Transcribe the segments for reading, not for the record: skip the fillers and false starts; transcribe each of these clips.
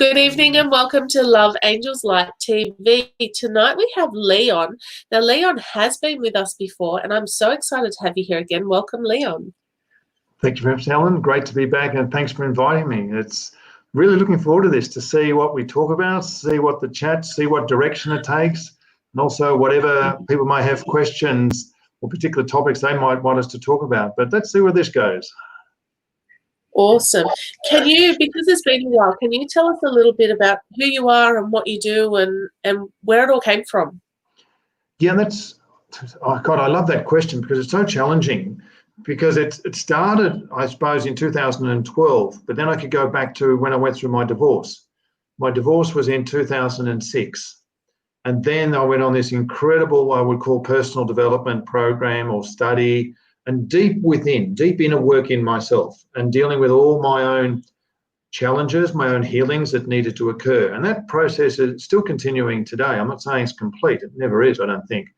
Good evening and welcome to Love Angels Light TV. Tonight we have Leon. Now, Leon has been with us before, and I'm so excited to have you here again. Welcome, Leon. Thank you very much, Helen. Great to be back, and thanks for inviting me. It's really looking forward to this, to see what we talk about, see what the chat, see what direction it takes, and also whatever people might have questions or particular topics they might want us to talk about. But let's see where this goes. Awesome. Can you, because it's been a while, can you tell us a little bit about who you are and what you do and where it all came from? Yeah, oh God, I love that question because it's so challenging, because it started, I suppose, in 2012, but then I could go back to when I went through my divorce. My divorce was in 2006. And then I went on this incredible, I would call personal development program or study, and deep inner work in myself and dealing with all my own challenges, my own healings that needed to occur. And that process is still continuing today. I'm not saying it's complete. It never is, I don't think.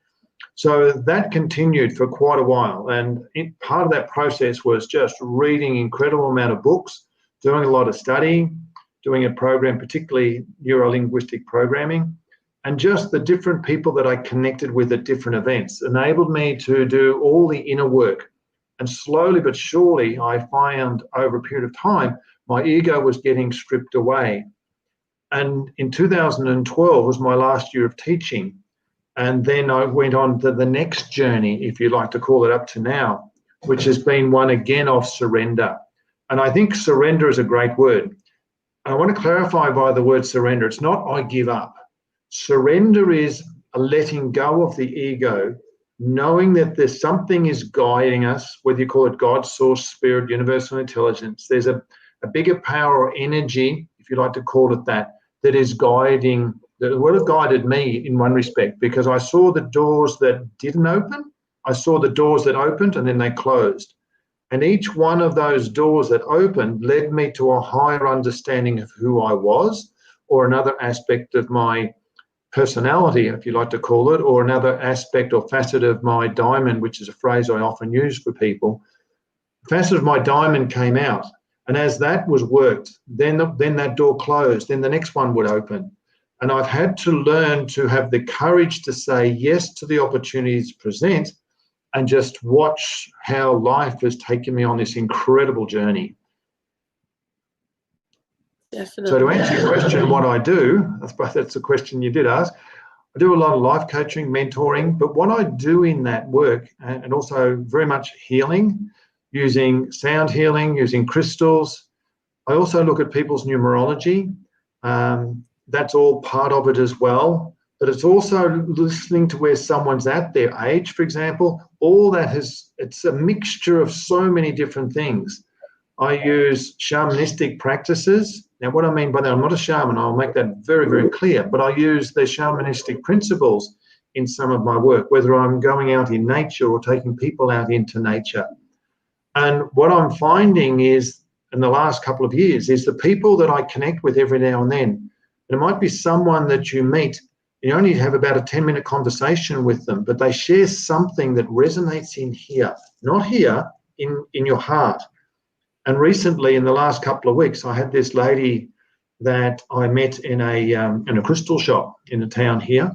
So that continued for quite a while. And part of that process was just reading incredible amount of books, doing a lot of studying, doing a program, particularly neuro-linguistic programming, and just the different people that I connected with at different events enabled me to do all the inner work. And slowly but surely, I found over a period of time, my ego was getting stripped away. And in 2012 was my last year of teaching. And then I went on to the next journey, if you like to call it, up to now, which has been one again of surrender. And I think surrender is a great word. I want to clarify by the word surrender. It's not I give up. Surrender is a letting go of the ego, knowing that there's something is guiding us, whether you call it God, source, spirit, universal intelligence. There's a bigger power or energy, if you like to call it that is guiding. That would have guided me in one respect, because I saw the doors that didn't open. I saw the doors that opened and then they closed. And each one of those doors that opened led me to a higher understanding of who I was, or another aspect of my personality, if you like to call it, or another aspect or facet of my diamond, which is a phrase I often use for people. The facet of my diamond came out. And as that was worked, then that door closed, then the next one would open. And I've had to learn to have the courage to say yes to the opportunities present and just watch how life has taken me on this incredible journey. Definitely. So to answer your question, what I do, I suppose that's the question you did ask, I do a lot of life coaching, mentoring, but what I do in that work, and also very much healing, using sound healing, using crystals. I also look at people's numerology. That's all part of it as well. But it's also listening to where someone's at, their age, for example. All that it's a mixture of so many different things. I use shamanistic practices. Now, what I mean by that, I'm not a shaman. I'll make that very, very clear. But I use the shamanistic principles in some of my work, whether I'm going out in nature or taking people out into nature. And what I'm finding is, in the last couple of years, is the people that I connect with every now and then. And it might be someone that you meet, you only have about a 10-minute conversation with them, but they share something that resonates in here, not here, in your heart. And recently, in the last couple of weeks, I had this lady that I met in a crystal shop in the town here.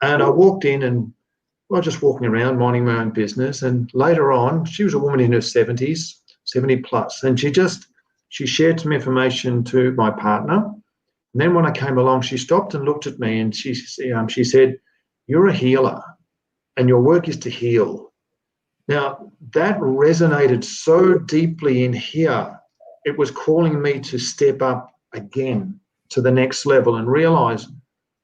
And I walked in and just walking around, minding my own business. And later on, she was a woman in her 70s, 70 plus. And she shared some information to my partner. And then when I came along, she stopped and looked at me and she said, "You're a healer and your work is to heal." Now, that resonated so deeply in here. It was calling me to step up again to the next level and realize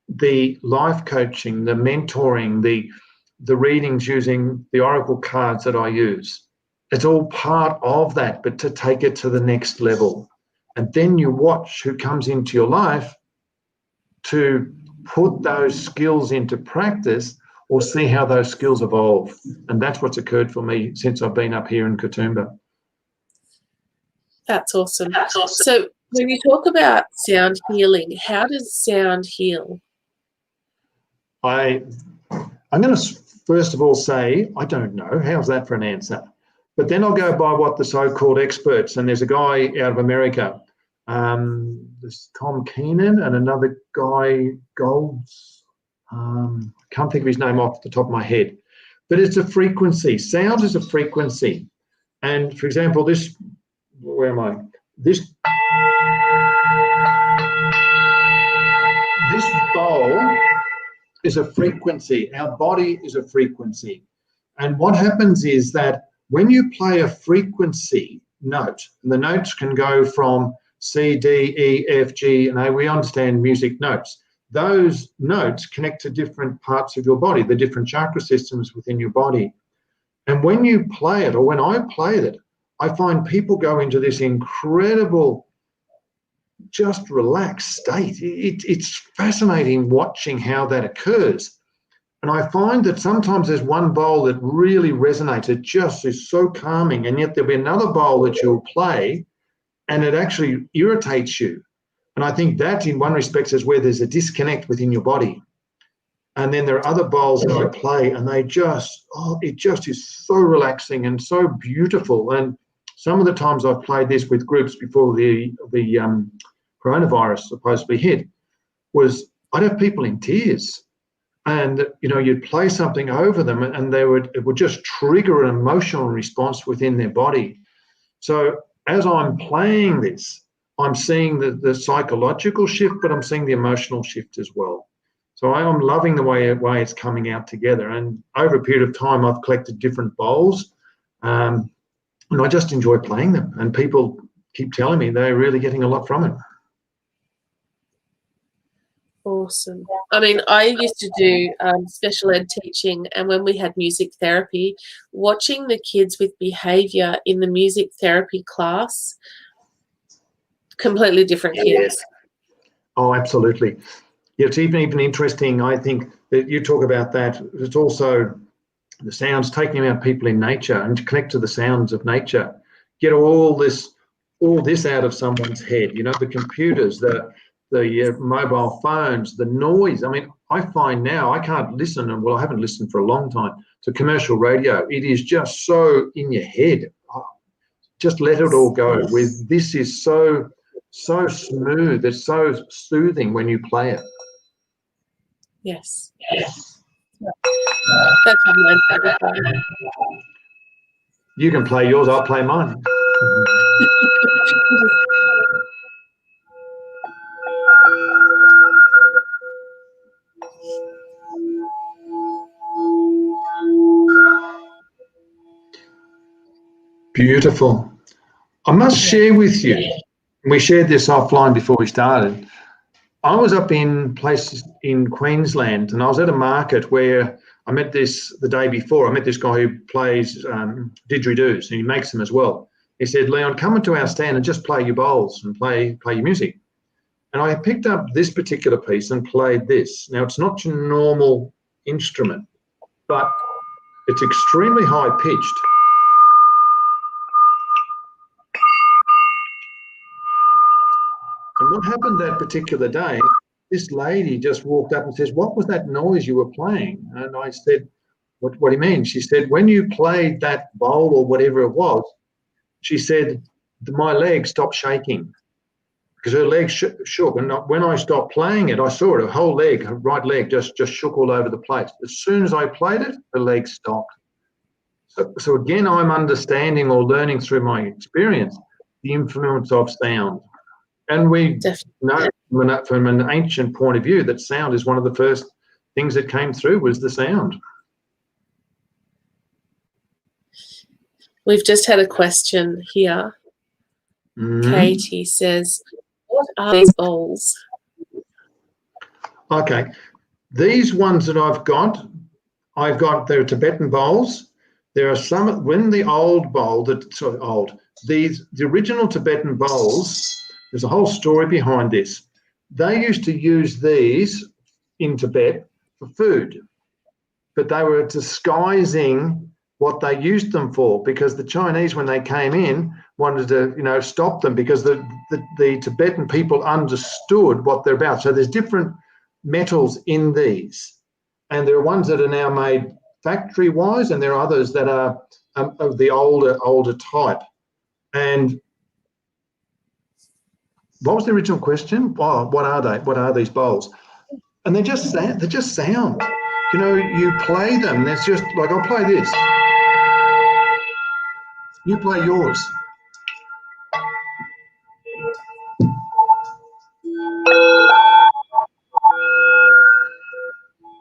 the life coaching, the mentoring, the readings using the oracle cards that I use. It's all part of that, but to take it to the next level. And then you watch who comes into your life to put those skills into practice or see how those skills evolve. And that's what's occurred for me since I've been up here in Katoomba. That's awesome. So when you talk about sound healing, how does sound heal? I'm going to first of all say, I don't know. How's that for an answer? But then I'll go by what the so-called experts, and there's a guy out of America, There's Tom Keenan and another guy, Golds. I can't think of his name off the top of my head. But it's a frequency. Sound is a frequency. And for example, this, where am I? This bowl is a frequency. Our body is a frequency. And what happens is that when you play a frequency note, and the notes can go from C, D, E, F, G, and A, we understand music notes. Those notes connect to different parts of your body, the different chakra systems within your body. And when you play it, or when I played it, I find people go into this incredible, just relaxed state. It's fascinating watching how that occurs. And I find that sometimes there's one bowl that really resonates. It just is so calming. And yet there'll be another bowl that you'll play and it actually irritates you. And I think that in one respect is where there's a disconnect within your body. And then there are other bowls that I play and they just, it just is so relaxing and so beautiful. And some of the times I've played this with groups before the coronavirus supposedly hit, was I'd have people in tears. And, you know, you'd play something over them and it would just trigger an emotional response within their body. So as I'm playing this, I'm seeing the psychological shift, but I'm seeing the emotional shift as well. So I'm loving the way it's coming out together. And over a period of time, I've collected different bowls, and I just enjoy playing them. And people keep telling me they're really getting a lot from it. Awesome. I mean, I used to do special ed teaching, and when we had music therapy, watching the kids with behaviour in the music therapy class, completely different kids. Yes. Oh, absolutely. Yeah, it's even interesting, I think, that you talk about that. It's also the sounds, taking out people in nature and to connect to the sounds of nature. Get all this out of someone's head, you know, the computers, the mobile phones, the noise. I mean, I find now I can't listen, and well, I haven't listened for a long time, to commercial radio. It is just so in your head. Just let it all go. With this is so smooth. It's so soothing when you play it. Yes. Yes. That's my favorite. You can play yours, I'll play mine. Beautiful. I must share with you, we shared this offline before we started. I was up in places in Queensland and I was at a market where I met the day before, I met this guy who plays didgeridoos and he makes them as well. He said, Leon, come into our stand and just play your bowls and play your music. And I picked up this particular piece and played this. Now, it's not your normal instrument, but it's extremely high pitched. And what happened that particular day, this lady just walked up and says, what was that noise you were playing? And I said, what do you mean? She said, when you played that bowl or whatever it was, she said, my leg stopped shaking because her leg shook. And when I stopped playing it, I saw it, her whole leg, her right leg just shook all over the place. As soon as I played it, her leg stopped. So again, I'm understanding or learning through my experience the influence of sound. And we know from an ancient point of view that sound is one of the first things that came through was the sound. We've just had a question here. Katie says, what are these bowls? Okay. These ones that I've got, they're Tibetan bowls. There are some, when the old bowl, the original Tibetan bowls, there's a whole story behind this. They used to use these in Tibet for food, but they were disguising what they used them for because the Chinese, when they came in, wanted to, stop them because the Tibetan people understood what they're about. So there's different metals in these, and there are ones that are now made factory-wise, and there are others that are of the older type. And What was the original question? Oh, what are they? What are these bowls? And they're just sound. You know, you play them. There's just like, I'll play this. You play yours.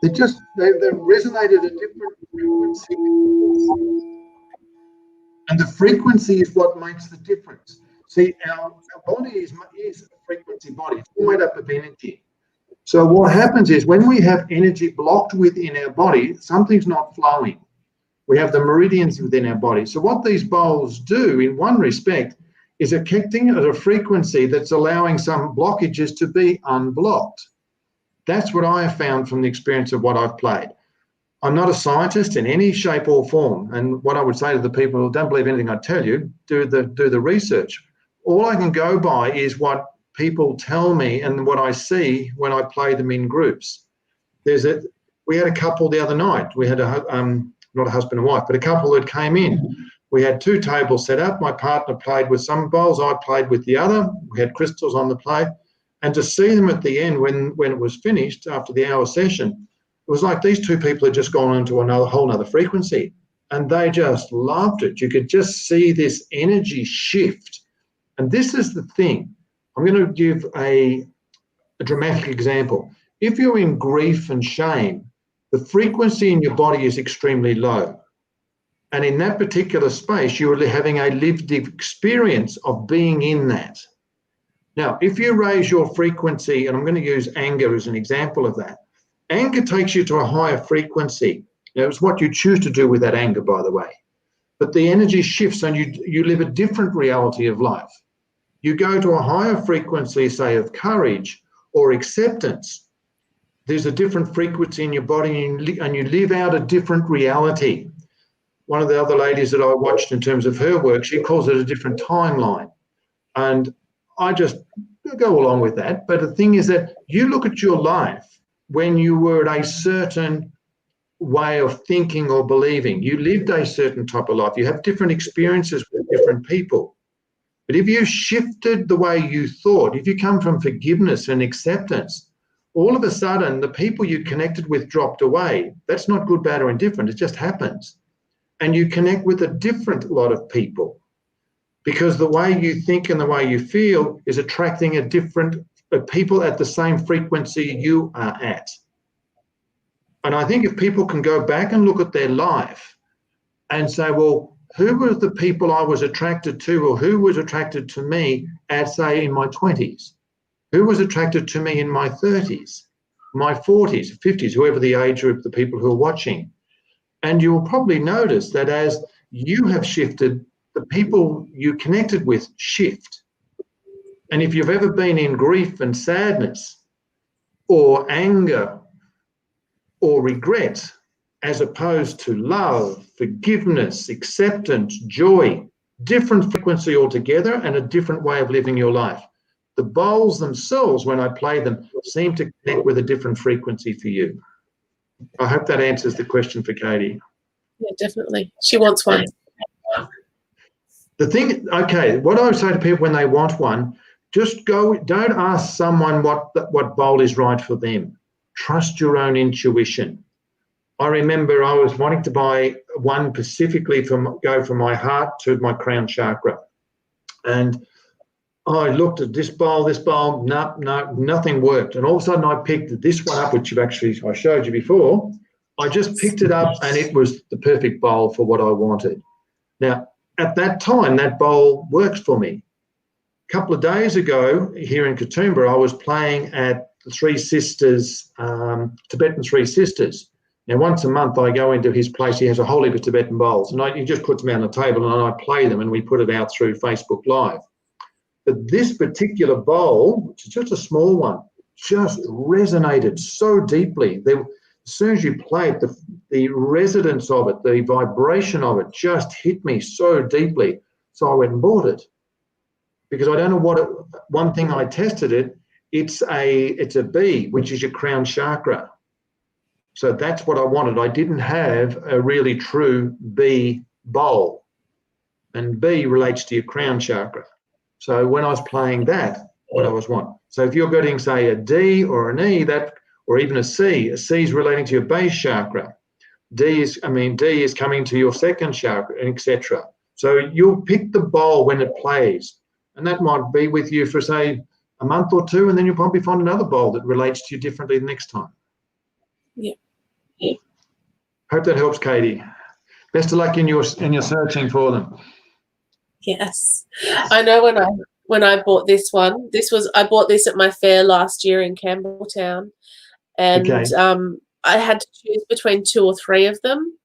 They've resonated at different frequencies. And the frequency is what makes the difference. See, our body is a frequency body. It's all made up of energy. So what happens is when we have energy blocked within our body, something's not flowing. We have the meridians within our body. So what these bowls do, in one respect, is affecting at a frequency that's allowing some blockages to be unblocked. That's what I have found from the experience of what I've played. I'm not a scientist in any shape or form. And what I would say to the people who don't believe anything I tell you, do the research. All I can go by is what people tell me and what I see when I play them in groups. We had a couple the other night. We had not a husband and wife, but a couple that came in. We had 2 tables set up. My partner played with some bowls. I played with the other. We had crystals on the plate. And to see them at the end when it was finished after the hour session, it was like these 2 people had just gone into a whole nother frequency, and they just loved it. You could just see this energy shift. And this is the thing. I'm going to give a dramatic example. If you're in grief and shame, the frequency in your body is extremely low. And in that particular space, you're having a lived experience of being in that. Now, if you raise your frequency, and I'm going to use anger as an example of that, anger takes you to a higher frequency. Now, it's what you choose to do with that anger, by the way. But the energy shifts and you live a different reality of life. You go to a higher frequency, say, of courage or acceptance. There's a different frequency in your body and you live out a different reality. One of the other ladies that I watched in terms of her work, she calls it a different timeline. And I just go along with that. But the thing is that you look at your life when you were at a certain way of thinking or believing. You lived a certain type of life. You have different experiences with different people. But if you shifted the way you thought, if you come from forgiveness and acceptance, all of a sudden the people you connected with dropped away. That's not good, bad, or indifferent. It just happens. And you connect with a different lot of people because the way you think and the way you feel is attracting a different people at the same frequency you are at. And I think if people can go back and look at their life and say, well, who were the people I was attracted to or who was attracted to me at, say, in my 20s? Who was attracted to me in my 30s, my 40s, 50s, whoever the age of the people who are watching? And you'll probably notice that as you have shifted, the people you connected with shift. And if you've ever been in grief and sadness or anger or regret, as opposed to love, forgiveness, acceptance, joy, different frequency altogether and a different way of living your life. The bowls themselves, when I play them, seem to connect with a different frequency for you. I hope that answers the question for Katie. Yeah, definitely. She wants one. The thing, okay, what I would say to people when they want one, just go, don't ask someone what bowl is right for them. Trust your own intuition. I remember I was wanting to buy one specifically go from my heart to my crown chakra. And I looked at this bowl, no, nothing worked. And all of a sudden I picked this one up, which I showed you before. I just picked it up and it was the perfect bowl for what I wanted. Now, at that time, that bowl worked for me. A couple of days ago here in Katoomba, I was playing at the Three Sisters, Tibetan Three Sisters. Now, once a month, I go into his place. He has a whole heap of Tibetan bowls. And he just puts them out on the table and I play them and we put it out through Facebook Live. But this particular bowl, which is just a small one, just resonated so deeply. As soon as you play it, the resonance of it, the vibration of it just hit me so deeply. So I went and bought it. Because I don't know one thing I tested it, it's a B, which is your crown chakra. So that's what I wanted. I didn't have a really true B bowl. And B relates to your crown chakra. So when I was playing that, what I was want. So if you're getting, say, a D or an E, or even a C is relating to your base chakra. D is coming to your second chakra, etc. So you'll pick the bowl when it plays, and that might be with you for, say, a month or two, and then you'll probably find another bowl that relates to you differently the next time. Yeah. Hope that helps, Katie. Best of luck in your searching for them. Yes, I know when I bought this one, I bought this at my fair last year in Campbelltown, and Okay. I had to choose between 2 or 3 of them.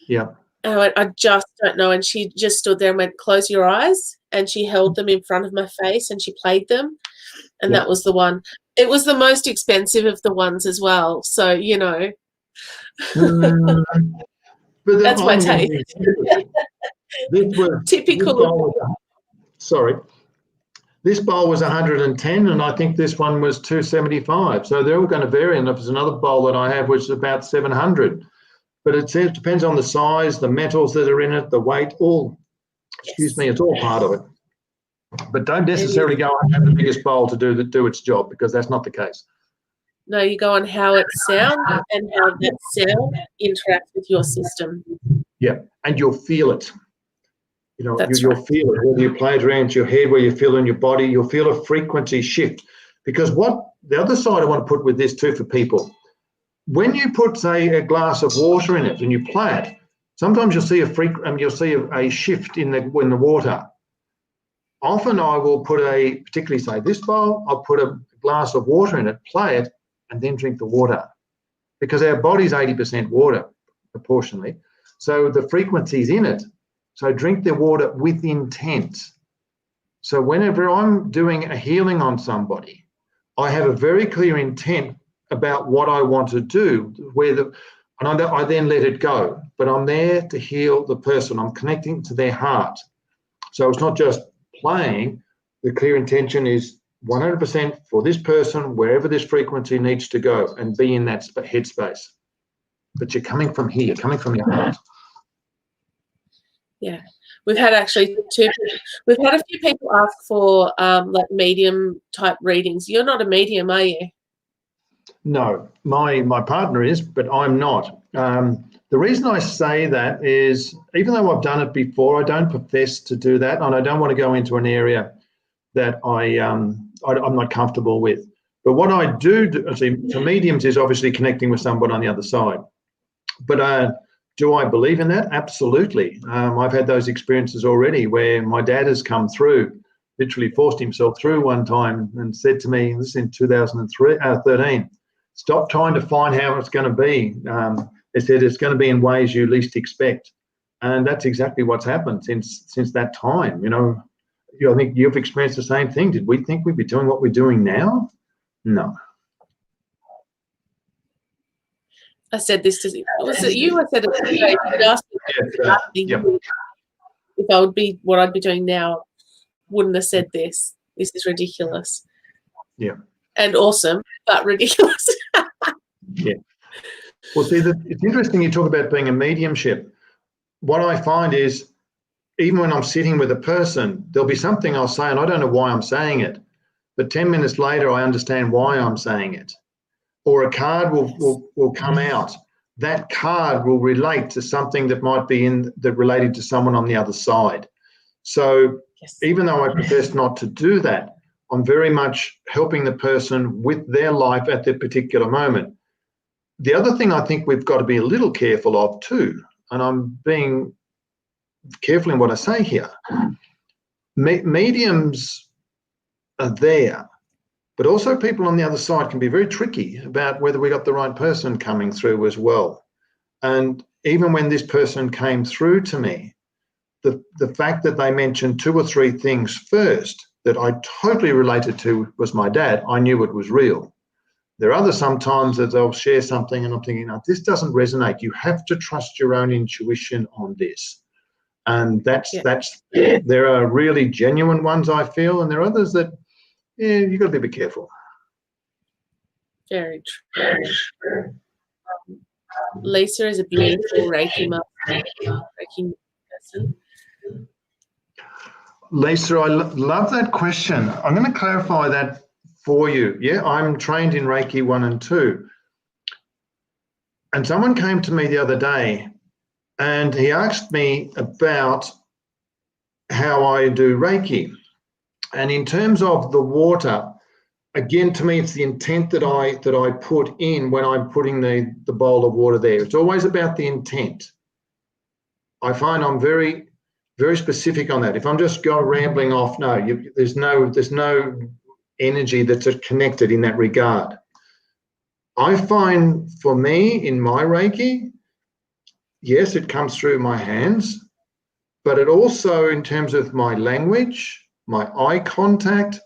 Yeah. And I went, I just don't know. And she just stood there and went, close your eyes. And she held them in front of my face and she played them. And that was the one. It was the most expensive of the ones as well. So, you know. But that's my taste. This was typical. This bowl was 110, and I think this one was 275. So they're all going to vary. And there's another bowl that I have which is about 700. But it depends on the size, the metals that are in it, the weight, it's all part of it. But don't necessarily go and have the biggest bowl to do its job, because that's not the case. No, you go on how it sounds and how that sound interacts with your system. Yeah, and you'll feel it. You know, you'll feel it, whether you play it around your head, where you feel in your body, you'll feel a frequency shift. Because what the other side I want to put with this too for people, when you put, say, a glass of water in it and you play it, sometimes you'll see a shift in the water. Often I will put particularly say this bowl, I'll put a glass of water in it, play it, and then drink the water, because our body's 80% water proportionally. So the frequency's in it. So drink the water with intent. So whenever I'm doing a healing on somebody, I have a very clear intent about what I want to do, I then let it go. But I'm there to heal the person. I'm connecting to their heart. So it's not just playing. The clear intention is 100% for this person, wherever this frequency needs to go, and be in that headspace. But you're coming from here, coming from your heart. Yeah, we've had a few people ask for like medium type readings. You're not a medium, are you? No, my partner is, but I'm not. The reason I say that is, even though I've done it before, I don't profess to do that, and I don't want to go into an area that I'm not comfortable with. But what I do for mediums is obviously connecting with someone on the other side. But do I believe in that? Absolutely. I've had those experiences already where my dad has come through, literally forced himself through one time and said to me, this is in 2013, stop trying to find how it's going to be. They said it's going to be in ways you least expect. And that's exactly what's happened since that time. I think you've experienced the same thing. Did we think we'd be doing what we're doing now? No. I said this to you. Was it you? I said it today. If I would be what I'd be doing now, wouldn't have said this. This is ridiculous. Yeah. And awesome, but ridiculous. Yeah. Well, see, it's interesting you talk about being a mediumship. What I find is, even when I'm sitting with a person, there'll be something I'll say, and I don't know why I'm saying it, but 10 minutes later, I understand why I'm saying it. Or a card will come out. That card will relate to something that might be related to someone on the other side. So even though I profess not to do that, I'm very much helping the person with their life at their particular moment. The other thing I think we've got to be a little careful of too, and I'm being careful in what I say here, mediums are there, but also people on the other side can be very tricky about whether we got the right person coming through as well. And even when this person came through to me, the fact that they mentioned 2 or 3 things first that I totally related to was my dad, I knew it was real. There are others sometimes that they'll share something and I'm thinking, no, this doesn't resonate. You have to trust your own intuition on this. And there are really genuine ones, I feel, and there are others that, you've got to be a bit careful. Very true. Lisa is a beautiful Reiki person. Lisa, I love that question. I'm going to clarify that for you. Yeah, I'm trained in Reiki 1 and 2. And someone came to me the other day and he asked me about how I do Reiki. And in terms of the water, again, to me, it's the intent that I put in when I'm putting the bowl of water there. It's always about the intent. I find I'm very, very specific on that. If I'm just going rambling off, no, there's no energy that's connected in that regard. I find for me in my Reiki, yes, it comes through my hands, but it also, in terms of my language, my eye contact,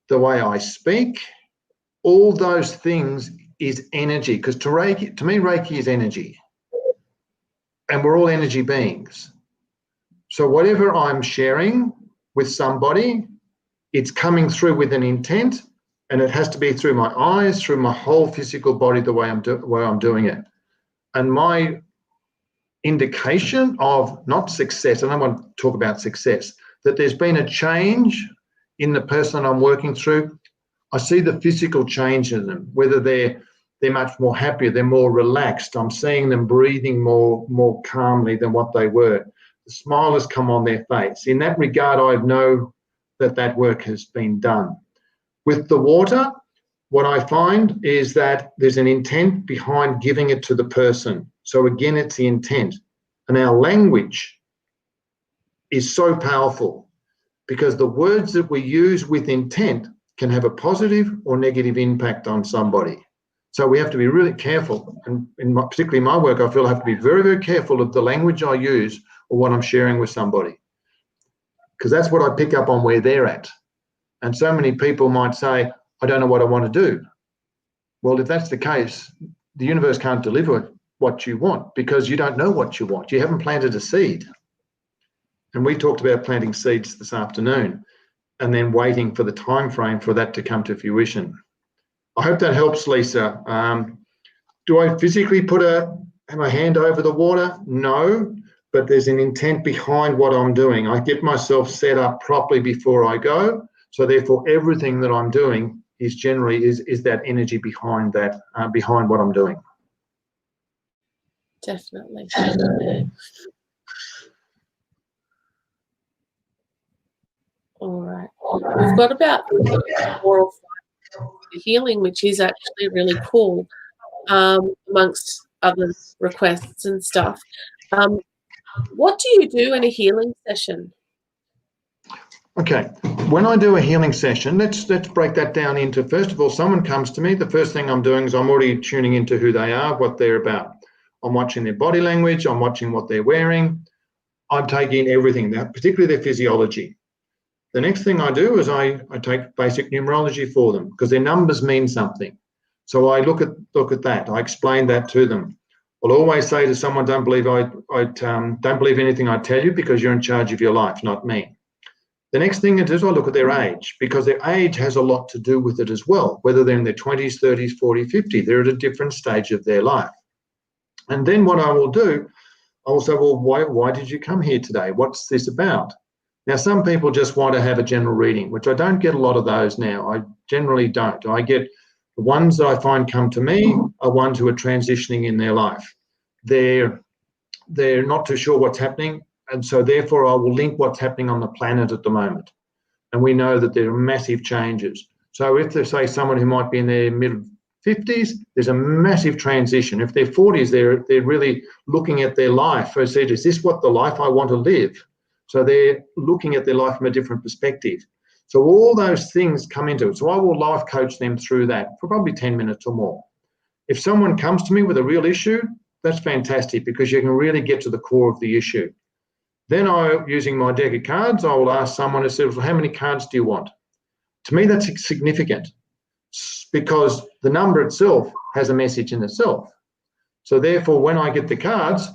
the way I speak, all those things is energy. Because to me, Reiki is energy. And we're all energy beings. So whatever I'm sharing with somebody, it's coming through with an intent, and it has to be through my eyes, through my whole physical body, the way I'm doing it. And my indication of not success, I don't want to talk about success, that there's been a change in the person I'm working through. I see the physical change in them, whether they're much more happier, they're more relaxed. I'm seeing them breathing more calmly than what they were. The smile has come on their face. In that regard, I know that work has been done. With the water, what I find is that there's an intent behind giving it to the person. So again, it's the intent. And our language is so powerful because the words that we use with intent can have a positive or negative impact on somebody. So we have to be really careful. And particularly in my work, I feel I have to be very, very careful of the language I use or what I'm sharing with somebody, because that's what I pick up on where they're at. And so many people might say, I don't know what I want to do. Well, if that's the case, the universe can't deliver what you want because you don't know what you want. You haven't planted a seed. And we talked about planting seeds this afternoon and then waiting for the time frame for that to come to fruition. I hope that helps, Lisa. Do I physically put my hand over the water? No, but there's an intent behind what I'm doing. I get myself set up properly before I go. So therefore, everything that I'm doing is generally is that energy behind that, behind what I'm doing. Definitely. All right. We've got about 4 or 5 healing, which is actually really cool, amongst other requests and stuff. What do you do in a healing session? Okay, when I do a healing session, let's break that down into, first of all, someone comes to me, the first thing I'm doing is I'm already tuning into who they are, what they're about. I'm watching their body language, I'm watching what they're wearing, I'm taking everything, particularly their physiology. The next thing I do is I take basic numerology for them because their numbers mean something. So I look at that, I explain that to them. I'll always say to someone, don't believe anything I tell you because you're in charge of your life, not me. The next thing is I look at their age because their age has a lot to do with it as well, whether they're in their 20s, 30s, 40s, 50s, they're at a different stage of their life. And then what I will do, I will say, well, why did you come here today? What's this about? Now, some people just want to have a general reading, which I don't get a lot of those now. I generally don't. I get the ones that I find come to me are ones who are transitioning in their life. They're not too sure what's happening. And so therefore I will link what's happening on the planet at the moment. And we know that there are massive changes. So if there's, say, someone who might be in their mid-50s, there's a massive transition. If they're 40s, they're really looking at their life. I said, is this what the life I want to live? So they're looking at their life from a different perspective. So all those things come into it. So I will life coach them through that for probably 10 minutes or more. If someone comes to me with a real issue, that's fantastic because you can really get to the core of the issue. Then using my deck of cards, I will ask someone who says, well, how many cards do you want? To me, that's significant because the number itself has a message in itself. So therefore, when I get the cards,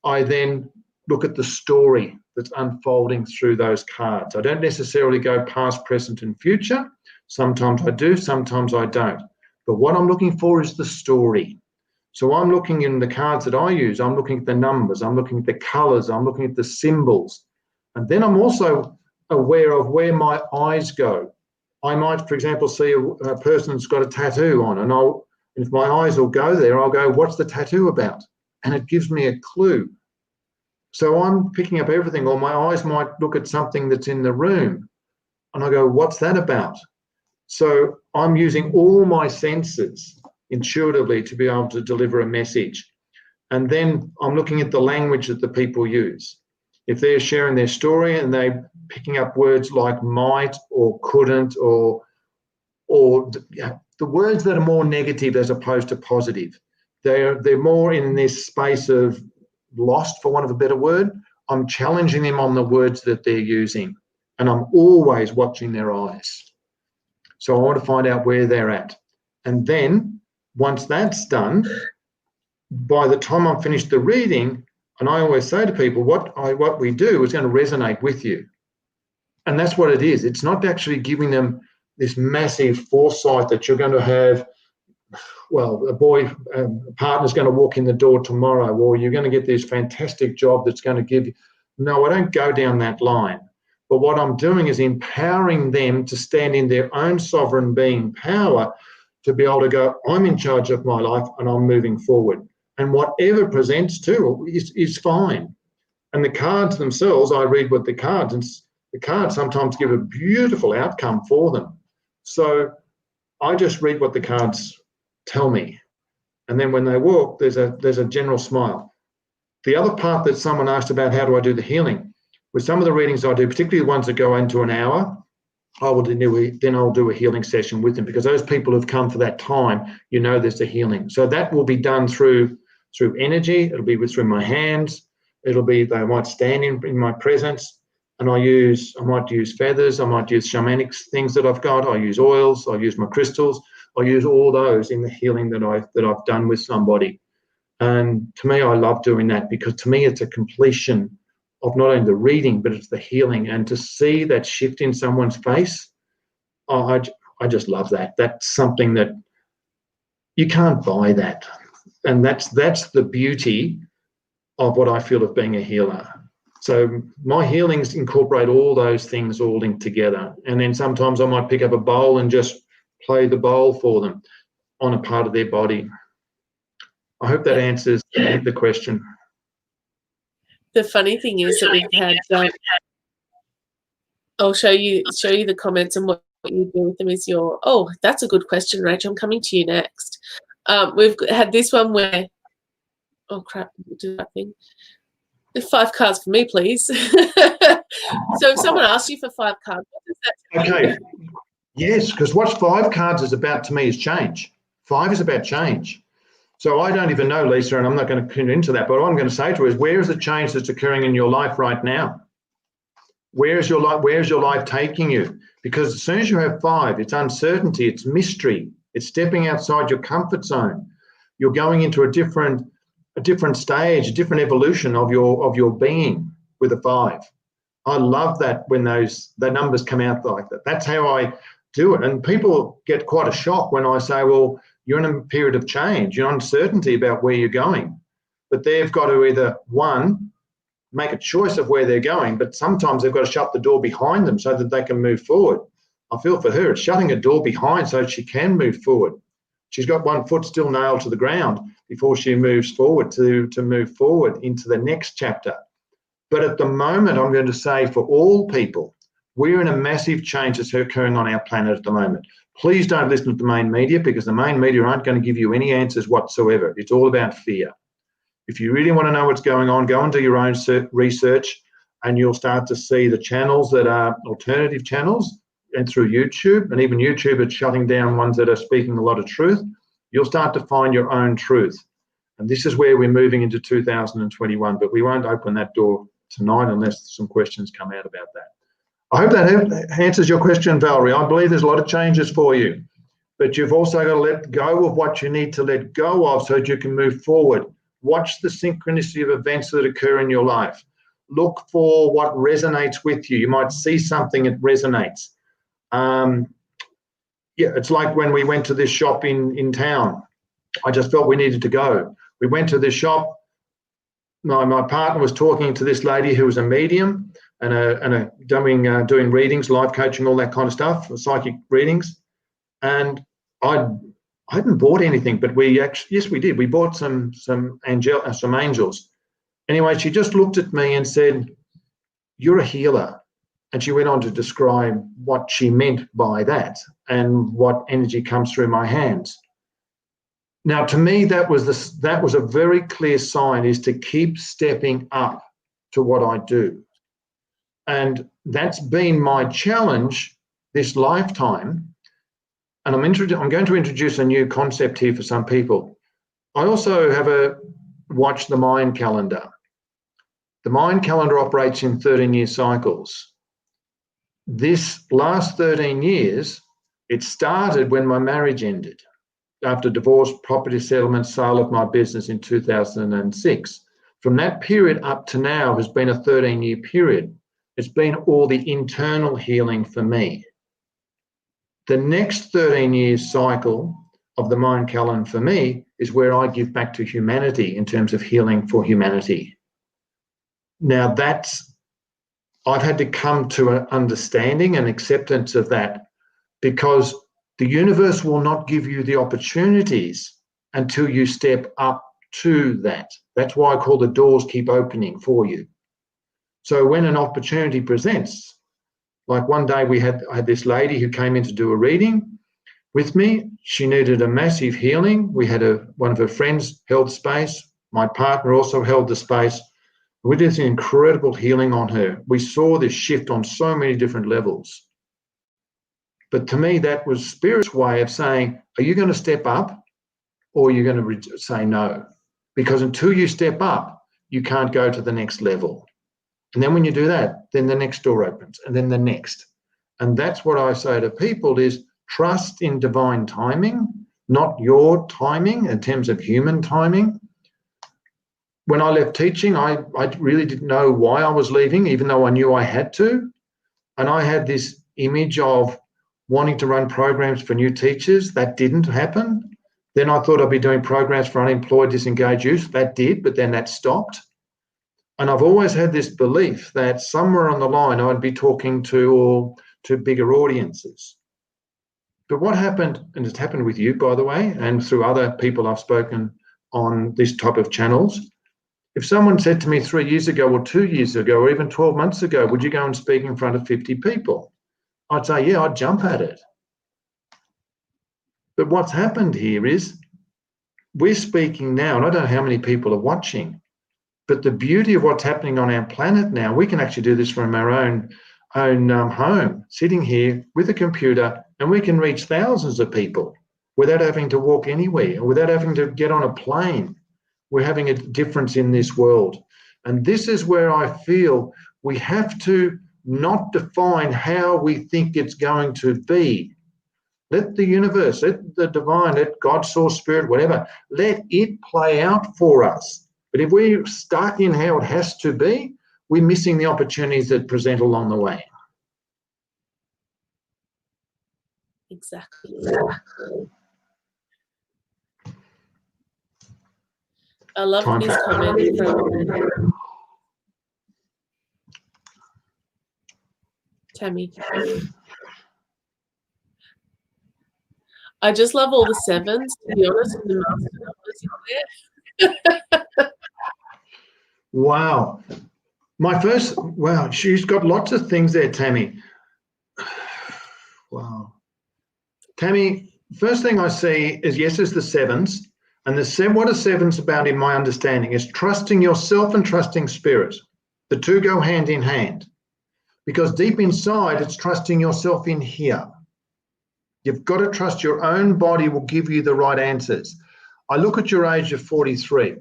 I then look at the story that's unfolding through those cards. I don't necessarily go past, present, and future. Sometimes I do, sometimes I don't. But what I'm looking for is the story. So I'm looking in the cards that I use, I'm looking at the numbers, I'm looking at the colours, I'm looking at the symbols. And then I'm also aware of where my eyes go. I might, for example, see a person that's got a tattoo on, and if my eyes will go there, I'll go, what's the tattoo about? And it gives me a clue. So I'm picking up everything, or my eyes might look at something that's in the room, and I go, what's that about? So I'm using all my senses intuitively to be able to deliver a message. And then I'm looking at the language that the people use. If they're sharing their story and they're picking up words like might or couldn't or the words that are more negative as opposed to positive, they're more in this space of lost, for want of a better word. I'm challenging them on the words that they're using, and I'm always watching their eyes. So I want to find out where they're at. And then once that's done, by the time I'm finished the reading, and I always say to people, what we do is going to resonate with you. And that's what it is. It's not actually giving them this massive foresight that you're going to have, well, a partner's going to walk in the door tomorrow, or you're going to get this fantastic job that's going to give you. No, I don't go down that line. But what I'm doing is empowering them to stand in their own sovereign being power to be able to go, I'm in charge of my life and I'm moving forward. And whatever presents to is fine. And the cards themselves, I read what the cards, and the cards sometimes give a beautiful outcome for them. So I just read what the cards tell me. And then when they walk, there's a general smile. The other part that someone asked about, how do I do the healing? With some of the readings I do, particularly the ones that go into an hour, I'll do a healing session with them, because those people who've come for that time, there's a healing. So that will be done through energy. It'll be through my hands. It'll be, they might stand in my presence, and I might use feathers. I might use shamanic things that I've got. I use oils. I use my crystals. I use all those in the healing that I've done with somebody. And to me, I love doing that, because to me, it's a completion of not only the reading, but it's the healing. And to see that shift in someone's face, I just love that. That's something that you can't buy that. And that's the beauty of what I feel of being a healer. So my healings incorporate all those things all linked together. And then sometimes I might pick up a bowl and just play the bowl for them on a part of their body. I hope that answers the question. The funny thing is that we've had, I'll show you the comments, and what you do with them is that's a good question, Rachel. I'm coming to you next. We've had this one where, oh crap, do that thing. 5 cards for me, please. So if someone asks you for 5 cards, what does that mean? Okay. Yes, because what 5 cards is about to me is change. 5 is about change. So I don't even know, Lisa, and I'm not going to pin into that, but what I'm going to say to her is, where is the change that's occurring in your life right now? Where's your life taking you? Because as soon as you have 5, it's uncertainty, it's mystery, it's stepping outside your comfort zone. You're going into a different stage, a different evolution of your being with a 5. I love that when the numbers come out like that. That's how I do it. And people get quite a shock when I say, well, you're in a period of change, you're uncertainty about where you're going. But they've got to either, one, make a choice of where they're going, but sometimes they've got to shut the door behind them so that they can move forward. I feel for her, it's shutting a door behind so she can move forward. She's got one foot still nailed to the ground before she moves forward to move forward into the next chapter. But at the moment, I'm going to say for all people, we're in a massive change that's occurring on our planet at the moment. Please don't listen to the main media, because the main media aren't going to give you any answers whatsoever. It's all about fear. If you really want to know what's going on, go and do your own research, and you'll start to see the channels that are alternative channels, and through YouTube, and even YouTube is shutting down ones that are speaking a lot of truth. You'll start to find your own truth. And this is where we're moving into 2021, but we won't open that door tonight unless some questions come out about that. I hope that answers your question, Valerie. I believe there's a lot of changes for you, but you've also got to let go of what you need to let go of so that you can move forward. Watch the synchronicity of events that occur in your life. Look for what resonates with you. You might see something that resonates. It's like when we went to this shop in town. I just felt we needed to go. We went to this shop. my partner was talking to this lady who was a medium and doing readings, life coaching, all that kind of stuff, psychic readings. And I hadn't bought anything, but we actually, yes, we did. We bought some angels. Anyway, she just looked at me and said, "You're a healer." And she went on to describe what she meant by that and what energy comes through my hands. Now, to me, that was a very clear sign, is to keep stepping up to what I do. And that's been my challenge this lifetime. And I'm going to introduce a new concept here for some people. I also have a watch the mind calendar. The mind calendar operates in 13-year cycles. This last 13 years, it started when my marriage ended, after divorce, property settlement, sale of my business in 2006. From that period up to now has been a 13-year period. It's been all the internal healing for me. The next 13 years cycle of the mind calendar for me is where I give back to humanity in terms of healing for humanity. Now I've had to come to an understanding and acceptance of that, because the universe will not give you the opportunities until you step up to that. That's why I call the doors keep opening for you. So when an opportunity presents, like one day I had this lady who came in to do a reading with me. She needed a massive healing. We had one of her friends held space. My partner also held the space. We did some incredible healing on her. We saw this shift on so many different levels. But to me, that was Spirit's way of saying, are you going to step up or are you going to say no? Because until you step up, you can't go to the next level. And then when you do that, then the next door opens and then the next. And that's what I say to people is trust in divine timing, not your timing in terms of human timing. When I left teaching, I really didn't know why I was leaving, even though I knew I had to. And I had this image of wanting to run programs for new teachers. That didn't happen. Then I thought I'd be doing programs for unemployed, disengaged youth. That did, but then that stopped. And I've always had this belief that somewhere on the line I'd be talking to bigger audiences. But what happened, and it's happened with you, by the way, and through other people I've spoken on this type of channels, if someone said to me 3 years ago or 2 years ago or even 12 months ago, would you go and speak in front of 50 people? I'd say, yeah, I'd jump at it. But what's happened here is we're speaking now, and I don't know how many people are watching, but the beauty of what's happening on our planet now, we can actually do this from our own home, sitting here with a computer, and we can reach thousands of people without having to walk anywhere, or without having to get on a plane. We're having a difference in this world. And this is where I feel we have to not define how we think it's going to be. Let the universe, let the divine, let God, source, spirit, whatever, let it play out for us. But if we're stuck in how it has to be, we're missing the opportunities that present along the way. Exactly. I love his comment from Tammy. I just love all the sevens, to be honest, and the master numbers in there. Wow. Wow, she's got lots of things there, Tammy. Wow. Tammy, first thing I see is, yes, is the sevens. And what are sevens about in my understanding is trusting yourself and trusting spirit. The two go hand in hand. Because deep inside, it's trusting yourself in here. You've got to trust your own body will give you the right answers. I look at your age of 43.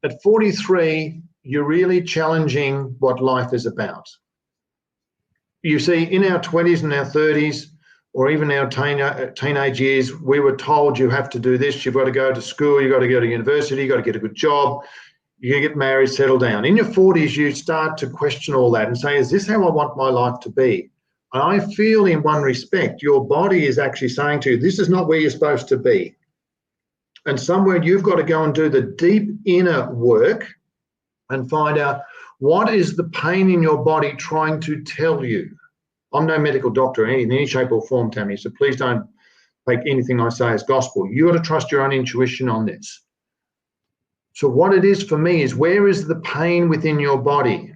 At 43, you're really challenging what life is about. You see, in our 20s and our 30s, or even our teenage years, we were told you have to do this, you've got to go to school, you've got to go to university, you've got to get a good job, you get married, settle down. In your 40s, you start to question all that and say, is this how I want my life to be? And I feel in one respect, your body is actually saying to you, this is not where you're supposed to be. And somewhere you've got to go and do the deep inner work and find out what is the pain in your body trying to tell you. I'm no medical doctor in any shape or form, Tammy, so please don't take anything I say as gospel. You got to trust your own intuition on this. So what it is for me is, where is the pain within your body?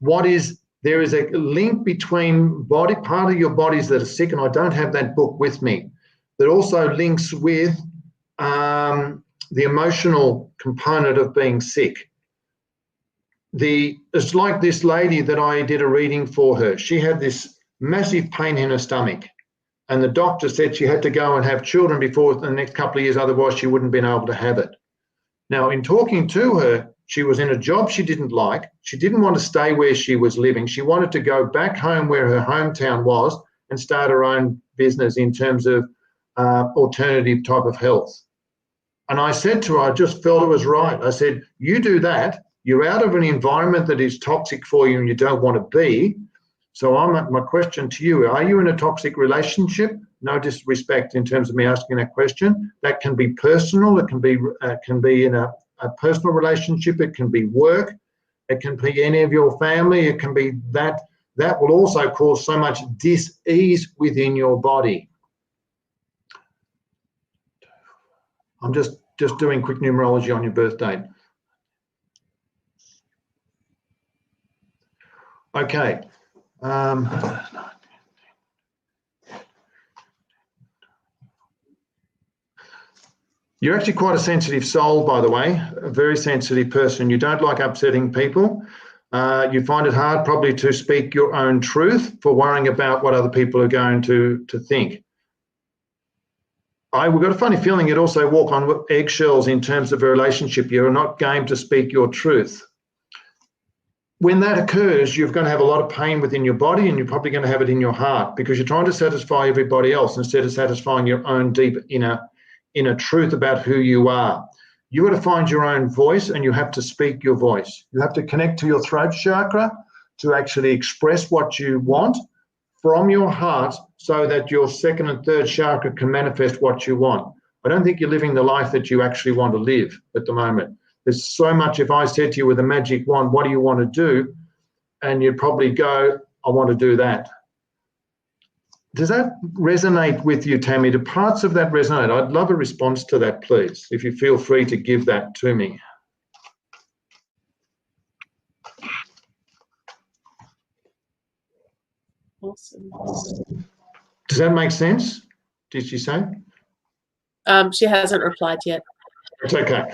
There is a link between part of your bodies that are sick, and I don't have that book with me, that also links with the emotional component of being sick. It's like this lady that I did a reading for her. She had this massive pain in her stomach, and the doctor said she had to go and have children before the next couple of years, otherwise she wouldn't have been able to have it. Now, in talking to her, she was in a job she didn't like. She didn't want to stay where she was living. She wanted to go back home where her hometown was and start her own business in terms of alternative type of health. And I said to her, I just felt it was right. I said, you do that. You're out of an environment that is toxic for you and you don't want to be. So my question to you, are you in a toxic relationship? No disrespect in terms of me asking that question. That can be personal. It can be in a personal relationship. It can be work. It can be any of your family. It can be that. That will also cause so much dis-ease within your body. I'm just doing quick numerology on your birth date. Okay. You're actually quite a sensitive soul, by the way, a very sensitive person. You don't like upsetting people. You find it hard probably to speak your own truth for worrying about what other people are going to think. We've got a funny feeling you'd also walk on eggshells in terms of a relationship. You're not game to speak your truth. When that occurs, you're going to have a lot of pain within your body, and you're probably going to have it in your heart, because you're trying to satisfy everybody else instead of satisfying your own deep inner truth about who you are. You've got to find your own voice, and you have to speak your voice. You have to connect to your throat chakra to actually express what you want from your heart, so that your second and third chakra can manifest what you want. I don't think you're living the life that you actually want to live at the moment. There's so much. If I said to you with a magic wand, what do you want to do? And you'd probably go, I want to do that. Does that resonate with you, Tammy? Do parts of that resonate? I'd love a response to that, please, if you feel free to give that to me. Awesome. Does that make sense? Did she say? She hasn't replied yet. It's okay.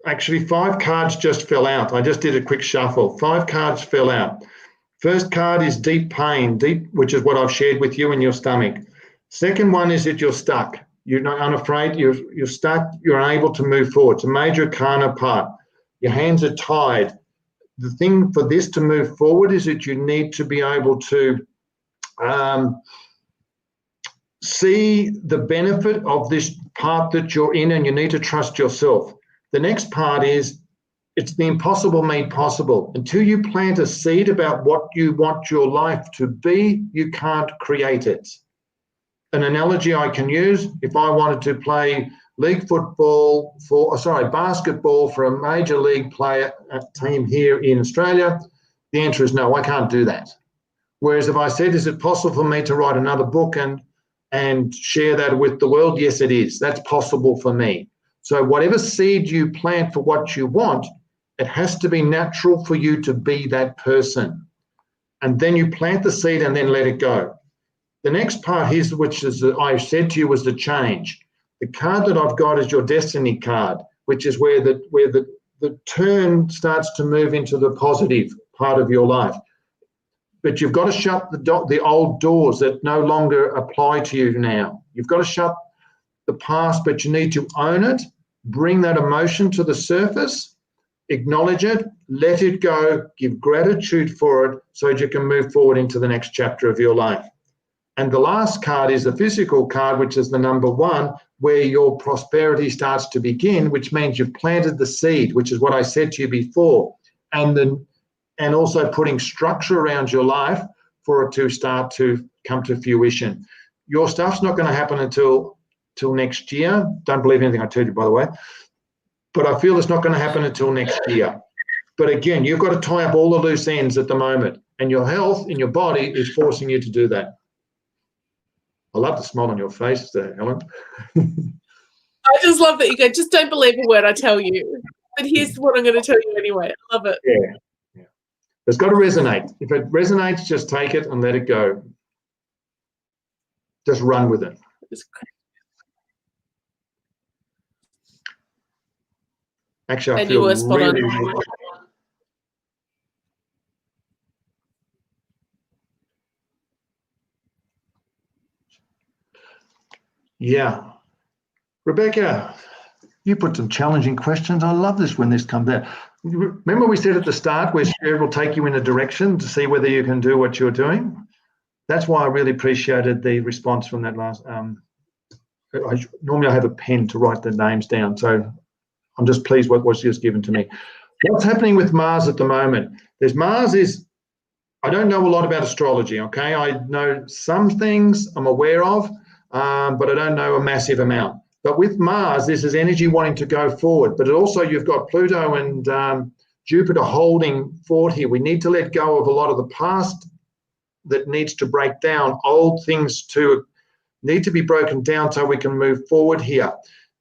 Actually 5 cards just fell out. I just did a quick shuffle. 5 cards fell out. First card is deep pain, which is what I've shared with you in your stomach. Second one is that you're stuck. You're not unafraid. You're stuck. You're unable to move forward. It's a major arcana part. Your hands are tied. The thing for this to move forward is that you need to be able to see the benefit of this part that you're in, and you need to trust yourself. The next part is, it's the impossible made possible. Until you plant a seed about what you want your life to be, you can't create it. An analogy I can use, if I wanted to play basketball for a major league player team here in Australia, the answer is no, I can't do that. Whereas if I said, is it possible for me to write another book and share that with the world? Yes, it is. That's possible for me. So whatever seed you plant for what you want, it has to be natural for you to be that person. And then you plant the seed and then let it go. The next part is, which is I said to you, was the change. The card that I've got is your destiny card, which is where the turn starts to move into the positive part of your life. But you've got to shut the old doors that no longer apply to you now. You've got to shut the past, but you need to own it, bring that emotion to the surface, acknowledge it, let it go, give gratitude for it so that you can move forward into the next chapter of your life. And the last card is the physical card, which is the number 1, where your prosperity starts to begin, which means you've planted the seed, which is what I said to you before, and also putting structure around your life for it to start to come to fruition. your stuff's not going to happen until next year. Don't believe anything I tell you, by the way. But I feel it's not going to happen until next year. But again, you've got to tie up all the loose ends at the moment, and your health in your body is forcing you to do that. I love the smile on your face there, Helen. I just love that you go, just don't believe a word I tell you. But here's what I'm going to tell you anyway. I love it. Yeah. It's got to resonate. If it resonates, just take it and let it go. Just run with it. Actually, I feel really... Yeah. Rebecca, you put some challenging questions. I love this when this comes out. Remember we said at the start where Spirit will take you in a direction to see whether you can do what you're doing? That's why I really appreciated the response from that last... normally I have a pen to write the names down, so I'm just pleased what was just given to me. What's happening with Mars at the moment? I don't know a lot about astrology, okay? I know some things I'm aware of, but I don't know a massive amount. But with Mars, this is energy wanting to go forward. But also you've got Pluto and Jupiter holding forward here. We need to let go of a lot of the past that needs to break down. Old things need to be broken down so we can move forward here.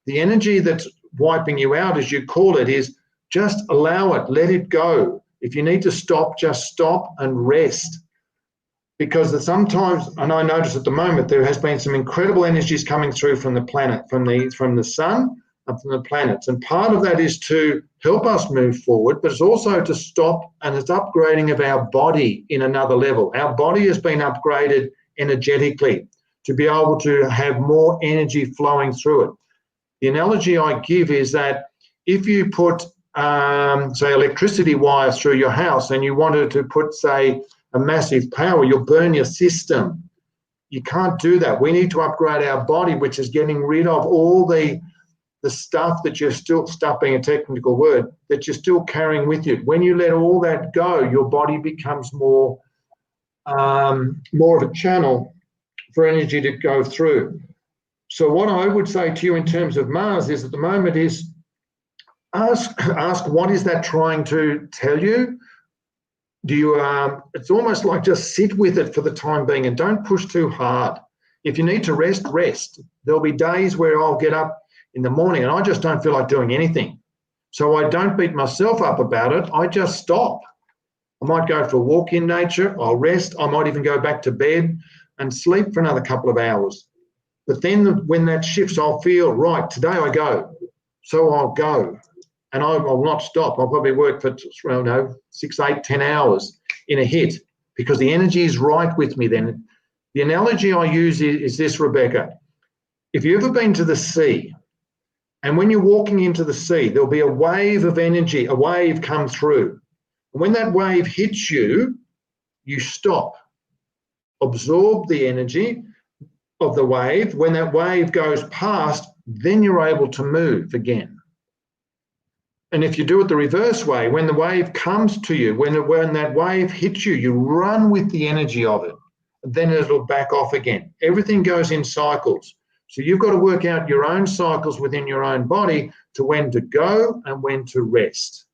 The energy that's wiping you out, as you call it, is just allow it, let it go. If you need to stop, just stop and rest. Because sometimes, and I notice at the moment, there has been some incredible energies coming through from the planet, from the sun and from the planets. And part of that is to help us move forward, but it's also to stop, and it's upgrading of our body in another level. Our body has been upgraded energetically to be able to have more energy flowing through it. The analogy I give is that if you put, say, electricity wires through your house and you wanted to put, say, a massive power, you'll burn your system. You can't do that. We need to upgrade our body, which is getting rid of all the stuff that you're still, stuff being a technical word, that you're still carrying with you. When you let all that go, your body becomes more of a channel for energy to go through. So what I would say to you in terms of Mars is at the moment is ask what is that trying to tell you? Do you, it's almost like just sit with it for the time being and don't push too hard. If you need to rest, rest. There'll be days where I'll get up in the morning and I just don't feel like doing anything. So I don't beat myself up about it. I just stop. I might go for a walk in nature. I'll rest. I might even go back to bed and sleep for another couple of hours. But then when that shifts, I'll feel, right, today I go. So I'll go. And I will not stop. I'll probably work for, 6, 8, 10 hours in a hit because the energy is right with me then. The analogy I use is this, Rebecca. If you've ever been to the sea, and when you're walking into the sea, there'll be a wave of energy, a wave come through. And when that wave hits you, you stop. Absorb the energy of the wave. When that wave goes past, then you're able to move again. And if you do it the reverse way, when the wave comes to you, when that wave hits you, you run with the energy of it. Then it'll back off again. Everything goes in cycles. So you've got to work out your own cycles within your own body to when to go and when to rest.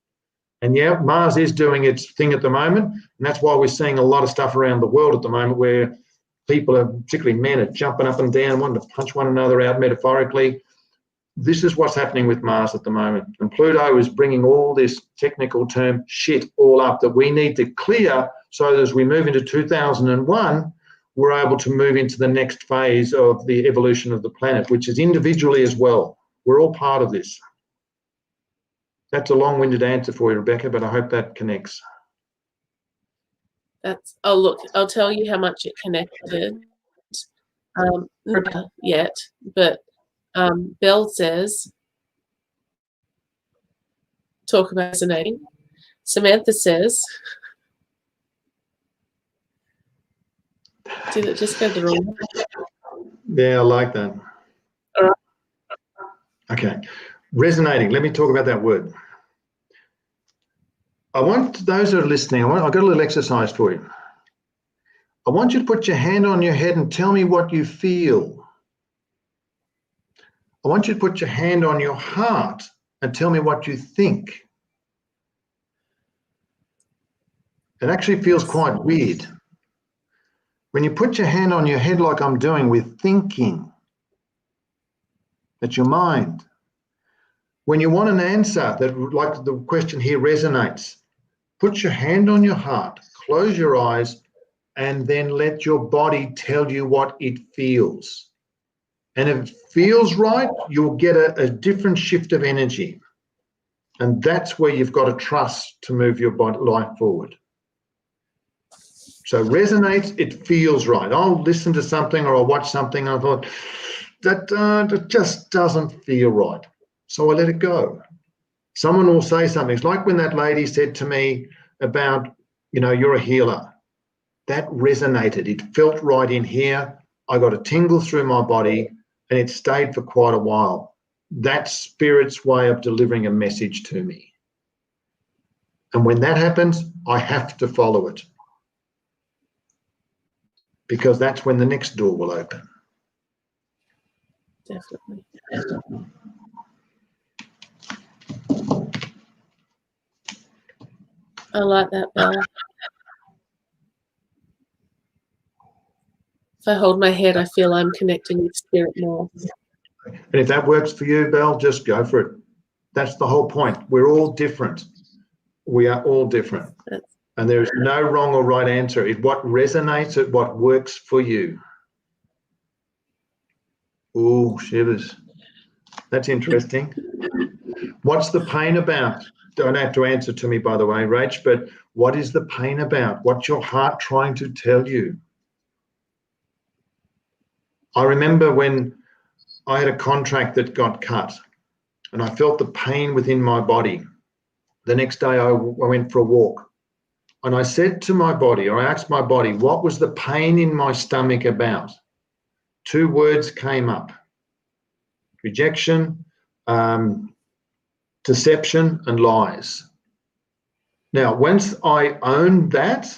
And yeah, Mars is doing its thing at the moment. And that's why we're seeing a lot of stuff around the world at the moment where people, particularly men, are jumping up and down, wanting to punch one another out metaphorically. This is what's happening with Mars at the moment. And Pluto is bringing all this technical term shit all up that we need to clear so that as we move into 2001, we're able to move into the next phase of the evolution of the planet, which is individually as well. We're all part of this. That's a long-winded answer for you, Rebecca, but I hope that connects. Oh, look, I'll tell you how much it connected. Not yet, but Belle says, talk about resonating. Samantha says, did it just go the wrong way? Yeah, I like that. All right. Okay. Resonating. Let me talk about that word. I want those that are listening, I've got a little exercise for you. I want you to put your hand on your head and tell me what you feel. I want you to put your hand on your heart and tell me what you think. It actually feels quite weird. When you put your hand on your head like I'm doing with thinking, that's your mind. When you want an answer that, like the question here, resonates, put your hand on your heart, close your eyes, and then let your body tell you what it feels. And if it feels right, you'll get a different shift of energy. And that's where you've got to trust to move your body, life forward. So resonates, it feels right. I'll listen to something or I'll watch something and I thought, that just doesn't feel right. So I let it go. Someone will say something. It's like when that lady said to me about, you're a healer. That resonated. It felt right in here. I got a tingle through my body and it stayed for quite a while. That's spirit's way of delivering a message to me. And when that happens, I have to follow it, because that's when the next door will open. Definitely. I like that, Belle. If I hold my head, I feel I'm connecting with spirit more. And if that works for you, Belle, just go for it. That's the whole point. We're all different. We are all different. And there is no wrong or right answer. It's what resonates, it's what works for you. Ooh, shivers. That's interesting. What's the pain about? Don't have to answer to me, by the way, Rach, but what is the pain about? What's your heart trying to tell you? I remember when I had a contract that got cut and I felt the pain within my body. The next day I went for a walk and I said to my body, or I asked my body, what was the pain in my stomach about? 2 words came up: rejection, deception, and lies. Now, once I owned that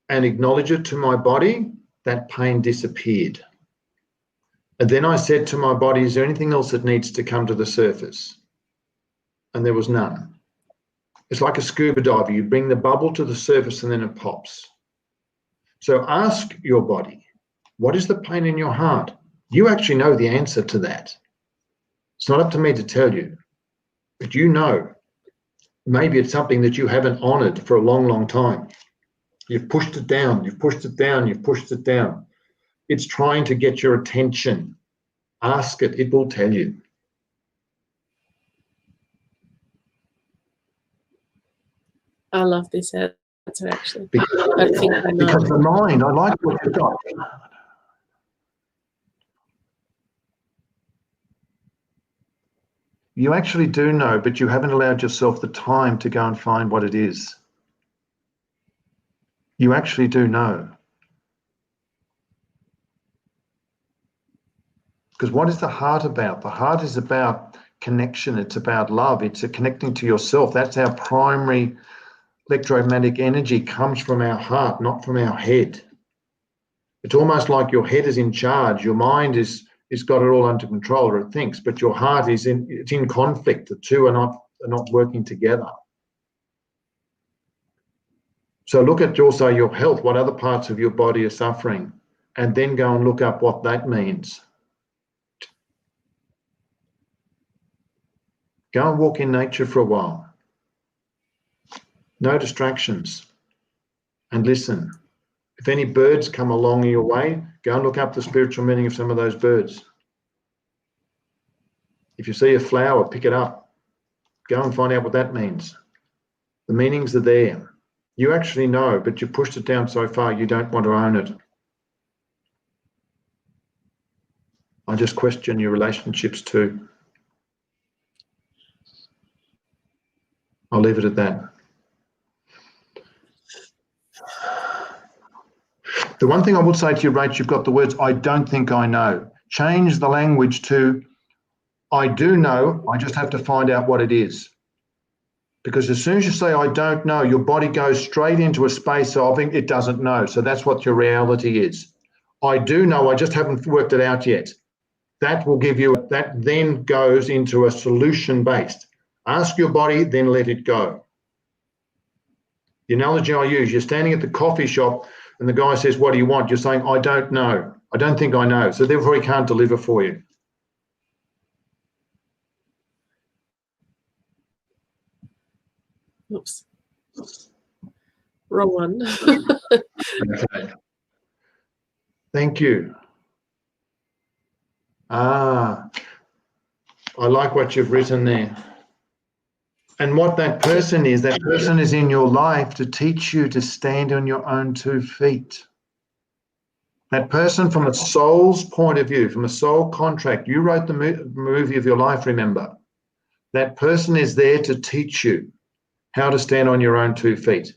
and acknowledged it to my body, that pain disappeared. And then I said to my body, is there anything else that needs to come to the surface? And there was none. It's like a scuba diver. You bring the bubble to the surface and then it pops. So ask your body, what is the pain in your heart? You actually know the answer to that. It's not up to me to tell you, but you know. Maybe it's something that you haven't honored for a long, long time. You've pushed it down, you've pushed it down, you've pushed it down. It's trying to get your attention. Ask it, it will tell you. I love this answer, actually. Because the mind, I like what you've got. You actually do know, but you haven't allowed yourself the time to go and find what it is. You actually do know. Because what is the heart about? The heart is about connection. It's about love. It's a connecting to yourself. That's our primary electromagnetic energy, comes from our heart, not from our head. It's almost like your head is in charge. Your mind is got it all under control, or it thinks, but your heart is in conflict. The two are not working together. So look at also your health, what other parts of your body are suffering, and then go and look up what that means. Go and walk in nature for a while. No distractions. And listen. If any birds come along your way, go and look up the spiritual meaning of some of those birds. If you see a flower, pick it up. Go and find out what that means. The meanings are there. You actually know, but you pushed it down so far you don't want to own it. I just question your relationships too. I'll leave it at that. The one thing I would say to you, Rach, you've got the words, I don't think I know. Change the language to, I do know, I just have to find out what it is. Because as soon as you say, I don't know, your body goes straight into a space of it doesn't know. So that's what your reality is. I do know, I just haven't worked it out yet. That will give you, that then goes into a solution-based. Ask your body, then let it go. The analogy I use, you're standing at the coffee shop and the guy says, what do you want? You're saying, I don't know. I don't think I know. So therefore he can't deliver for you. Oops. Wrong one. Okay. Thank you. I like what you've written there. And what that person is in your life to teach you to stand on your own 2 feet. That person, from a soul's point of view, from a soul contract, you wrote the movie of your life, remember. That person is there to teach you how to stand on your own 2 feet.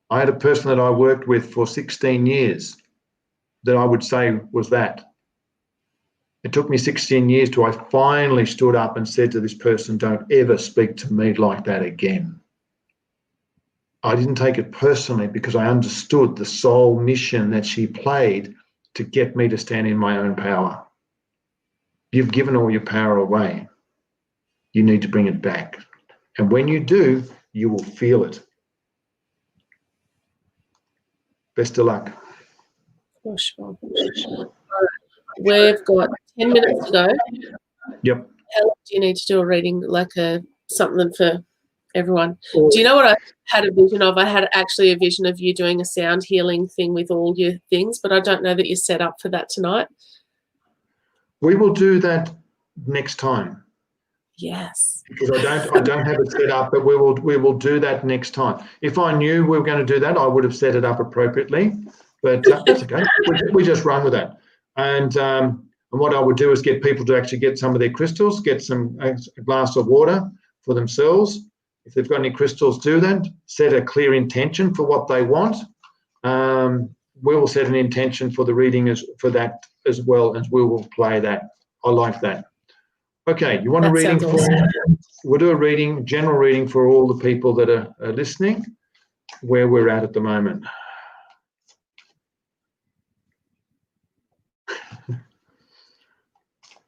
I had a person that I worked with for 16 years that I would say was that. It took me 16 years till I finally stood up and said to this person, don't ever speak to me like that again. I didn't take it personally because I understood the soul mission that she played to get me to stand in my own power. You've given all your power away. You need to bring it back. And when you do, you will feel it. Best of luck. Oh, sure. We've got 10 minutes to go. Yep. How long do you need to do a reading, like something for everyone? Do you know what I had a vision of? I had actually a vision of you doing a sound healing thing with all your things, but I don't know that you're set up for that tonight. We will do that next time. Yes. Because I don't have it set up, but we will do that next time. If I knew we were going to do that, I would have set it up appropriately. But that's okay. We just run with that. And what I would do is get people to actually get some of their crystals, get a glass of water for themselves. If they've got any crystals, do that. Set a clear intention for what they want. We will set an intention for the reading for that as well, as we will play that. I like that. Okay, you want a reading for? Awesome. We'll do a reading, general reading for all the people that are listening, where we're at the moment.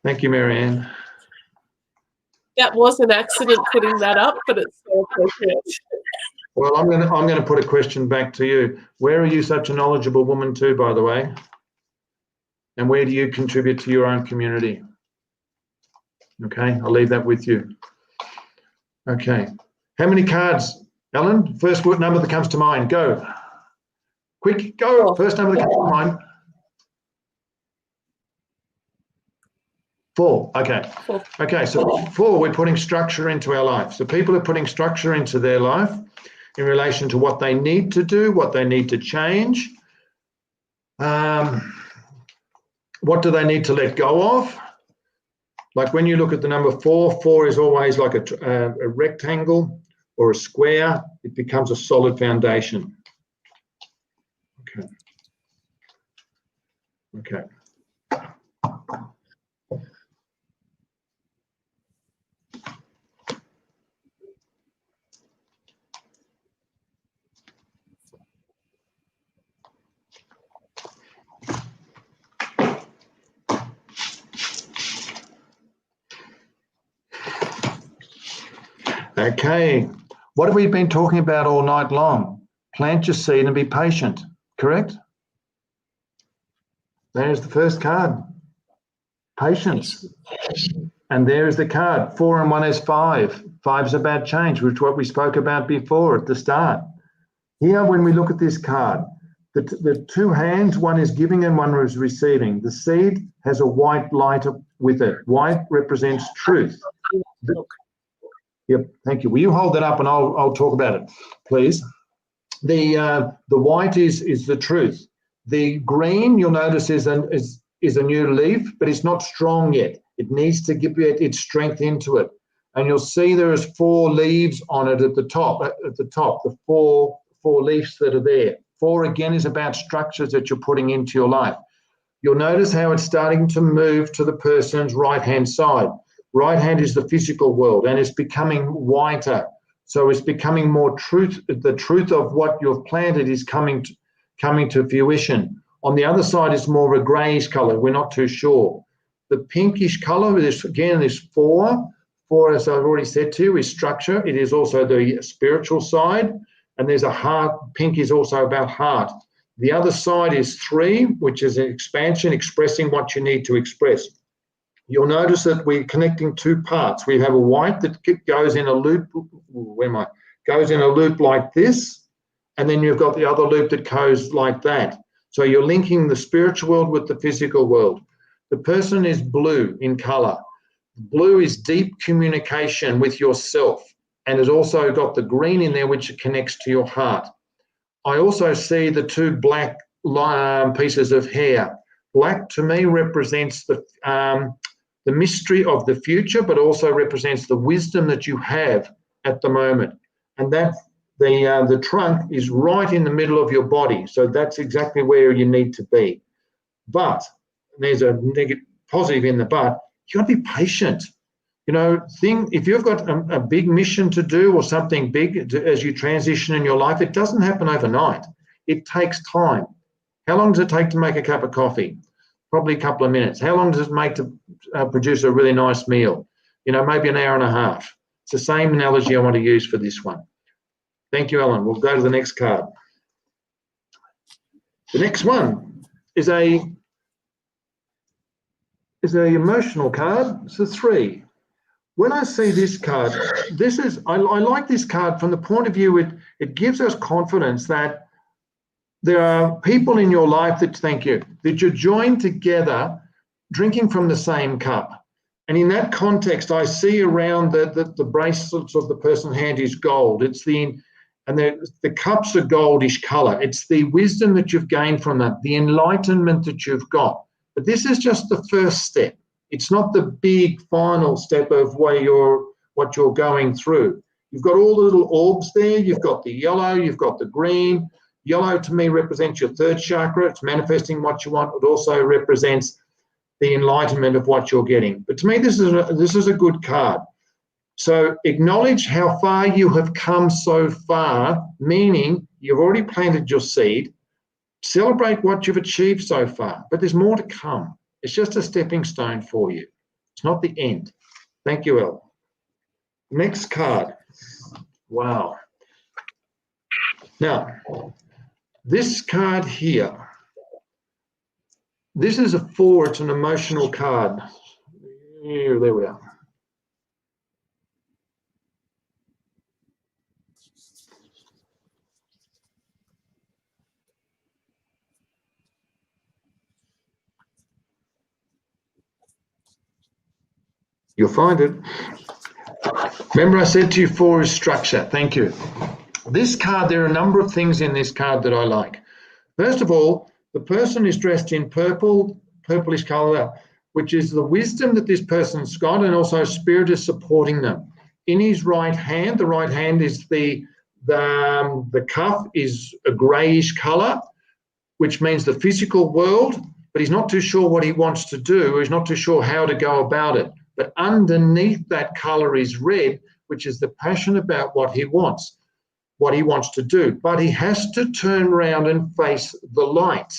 Thank you, Marianne. That was an accident putting that up, but it's so appropriate. Well, I'm going to put a question back to you. Where are you such a knowledgeable woman too, by the way? And where do you contribute to your own community? Okay, I'll leave that with you. Okay. How many cards, Ellen? First number that comes to mind. Go. Quick, go. First number that comes to mind. 4. Okay. 4. Okay, so 4, we're putting structure into our life. So people are putting structure into their life in relation to what they need to do, what they need to change. What do they need to let go of? Like when you look at the number 4, 4 is always like a rectangle or a square. It becomes a solid foundation. Okay. Okay. Okay, what have we been talking about all night long? Plant your seed and be patient, correct? There's the first card, patience. And there is the card, 4 and 1 is 5. 5 is about change, which is what we spoke about before at the start. Here, when we look at this card, the 2 hands, one is giving and one is receiving. The seed has a white light with it. White represents truth. Yep, thank you. Will you hold that up and I'll talk about it, please? The white is the truth. The green, you'll notice, is a new leaf, but it's not strong yet. It needs to give its strength into it. And you'll see there is 4 leaves on it at the top. The four leaves that are there. 4 again is about structures that you're putting into your life. You'll notice how it's starting to move to the person's right-hand side. Right hand is the physical world, and it's becoming whiter. So it's becoming more truth. The truth of what you've planted is coming to fruition. On the other side, it's more of a greyish colour. We're not too sure. The pinkish colour is, again, is four. Four, as I've already said to you, is structure. It is also the spiritual side. And there's a heart. Pink is also about heart. The other side is 3, which is an expansion, expressing what you need to express. You'll notice that we're connecting 2 parts. We have a white that goes in a loop. Where am I? Goes in a loop like this, and then you've got the other loop that goes like that. So you're linking the spiritual world with the physical world. The person is blue in color. Blue is deep communication with yourself, and has also got the green in there, which connects to your heart. I also see the 2 black pieces of hair. Black to me represents the mystery of the future, but also represents the wisdom that you have at the moment. And that the trunk is right in the middle of your body. So that's exactly where you need to be. But there's a negative, positive in the but. You've got to be patient. You know, if you've got a big mission to do or something big as you transition in your life, it doesn't happen overnight. It takes time. How long does it take to make a cup of coffee? Probably a couple of minutes. How long does it make to produce a really nice meal? You know, maybe an hour and a half. It's the same analogy I want to use for this one. Thank you, Ellen. We'll go to the next card. The next one is a emotional card. It's a 3. When I see this card, I like this card from the point of view it gives us confidence that there are people in your life that you're joined together, drinking from the same cup. And in that context, I see around the bracelets of the person's hand is gold. The cups are goldish color. It's the wisdom that you've gained from that, the enlightenment that you've got. But this is just the first step. It's not the big final step of what you're going through. You've got all the little orbs there. You've got the yellow, you've got the green. Yellow to me represents your 3rd chakra. It's manifesting what you want. It also represents the enlightenment of what you're getting. But to me, this is a good card. So acknowledge how far you have come so far, meaning you've already planted your seed. Celebrate what you've achieved so far, but there's more to come. It's just a stepping stone for you. It's not the end. Thank you, Elle. Next card. Wow. Now, this card here, this is a 4. It's an emotional card. There we are. You'll find it. Remember I said to you 4 is structure. Thank you. This card, there are a number of things in this card that I like. First of all, the person is dressed in purplish color, which is the wisdom that this person's got, and also spirit is supporting them. In his right hand, the right hand is the cuff is a greyish color, which means the physical world, but he's not too sure what he wants to do, or he's not too sure how to go about it. But underneath that color is red, which is the passion about what he wants to do. But he has to turn around and face the light,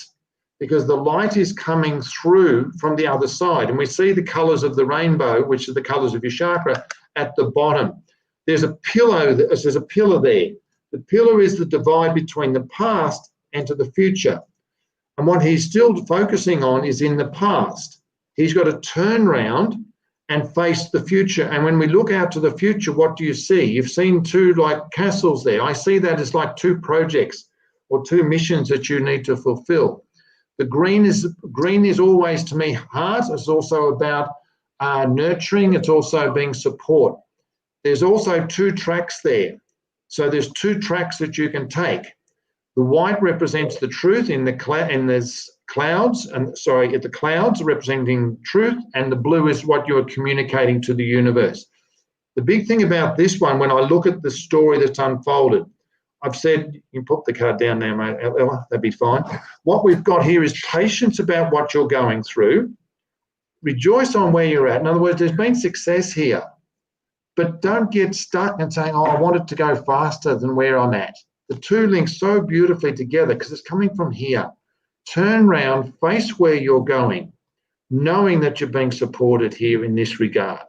because the light is coming through from the other side. And we see the colors of the rainbow, which are the colors of your chakra, at the bottom. There's a pillar there. The pillar is the divide between the past and to the future. And what he's still focusing on is in the past. He's got to turn around and face the future. And when we look out to the future, what do you see? You've seen 2 like castles there. I see that as like 2 projects or 2 missions that you need to fulfill. The green is always, to me, heart. It's also about nurturing. It's also being support. There's also 2 tracks there. So there's 2 tracks that you can take. The white represents the truth and there's clouds, the clouds representing truth, and the blue is what you're communicating to the universe. The big thing about this one, when I look at the story that's unfolded, I've said, you can put the card down there, mate, Ella, that'd be fine. What we've got here is patience about what you're going through. rejoice on where you're at. In other words, there's been success here, but don't get stuck and saying, oh, I want it to go faster than where I'm at. The two link so beautifully together because it's coming from here. Turn round, face where you're going, knowing that you're being supported here in this regard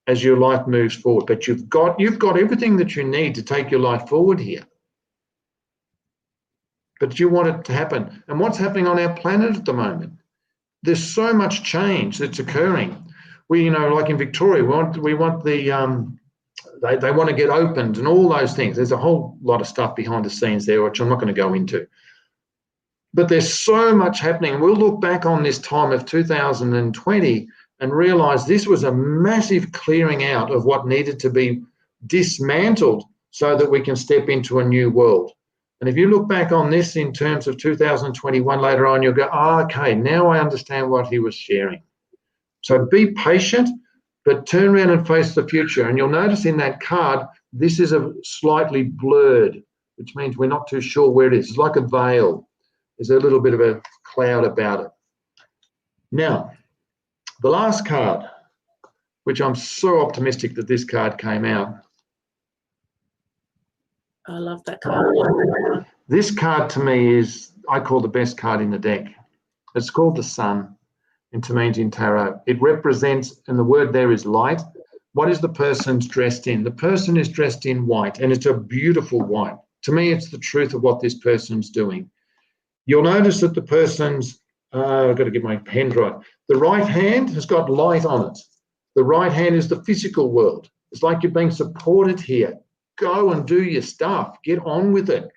as your life moves forward. But you've got everything that you need to take your life forward here. But you want it to happen. And what's happening on our planet at the moment? There's so much change that's occurring. We, like in Victoria, we want the they want to get opened and all those things. There's a whole lot of stuff behind the scenes there, which I'm not going to go into. But there's so much happening. We'll look back on this time of 2020 and realise this was a massive clearing out of what needed to be dismantled so that we can step into a new world. And if you look back on this in terms of 2021 later on, you'll go, oh, okay, now I understand what he was sharing. So be patient, but turn around and face the future. And you'll notice in that card, this is a slightly blurred, which means we're not too sure where it is. It's like a veil. There's a little bit of a cloud about it. Now, the last card, which I'm so optimistic that this card came out. I love that card. This card to me is, I call the best card in the deck. It's called the Sun in Tamangin Tarot. It represents, and the word there is light. What is the person's dressed in? The person is dressed in white, and it's a beautiful white. To me, it's the truth of what this person's doing. You'll notice that the person's, I've got to get my pen right. The right hand has got light on it. The right hand is the physical world. It's like you're being supported here. Go and do your stuff. Get on with it.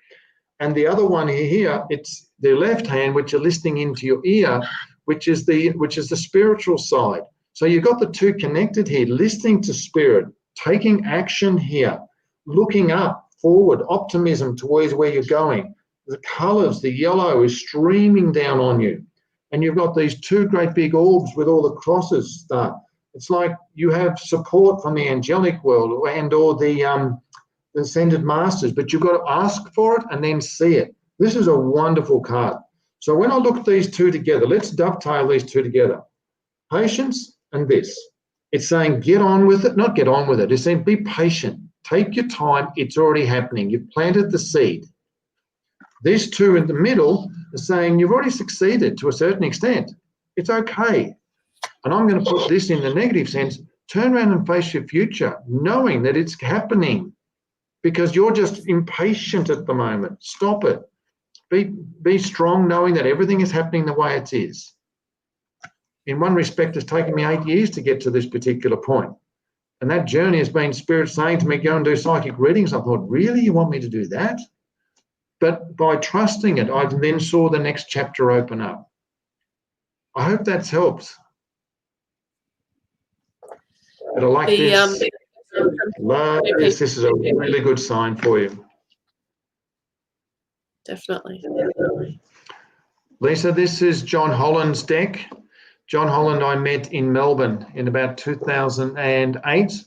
And the other one here, it's the left hand, which you're listening into your ear, which is the spiritual side. So you've got the two connected here, listening to spirit, taking action here, looking up, forward, optimism towards where you're going. The colours, the yellow is streaming down on you. And you've got these two great big orbs with all the crosses start. It's like you have support from the angelic world and or the ascended masters, but you've got to ask for it and then see it. This is a wonderful card. So when I look at these two together, let's dovetail these two together. Patience and this. It's saying get on with it, not get on with it. It's saying be patient. Take your time. It's already happening. You've planted the seed. These two in the middle are saying you've already succeeded to a certain extent. It's okay. And I'm going to put this in the negative sense. Turn around and face your future, knowing that it's happening because you're just impatient at the moment. Stop it. Be strong, knowing that everything is happening the way it is. In one respect, it's taken me 8 years to get to this particular point. And that journey has been Spirit saying to me, go and do psychic readings. I thought, really? You want me to do that? But by trusting it, I then saw the next chapter open up. I hope that's helped. But I like this. This is a really good sign for you. Definitely. Lisa, this is John Holland's deck. John Holland I met in Melbourne in about 2008,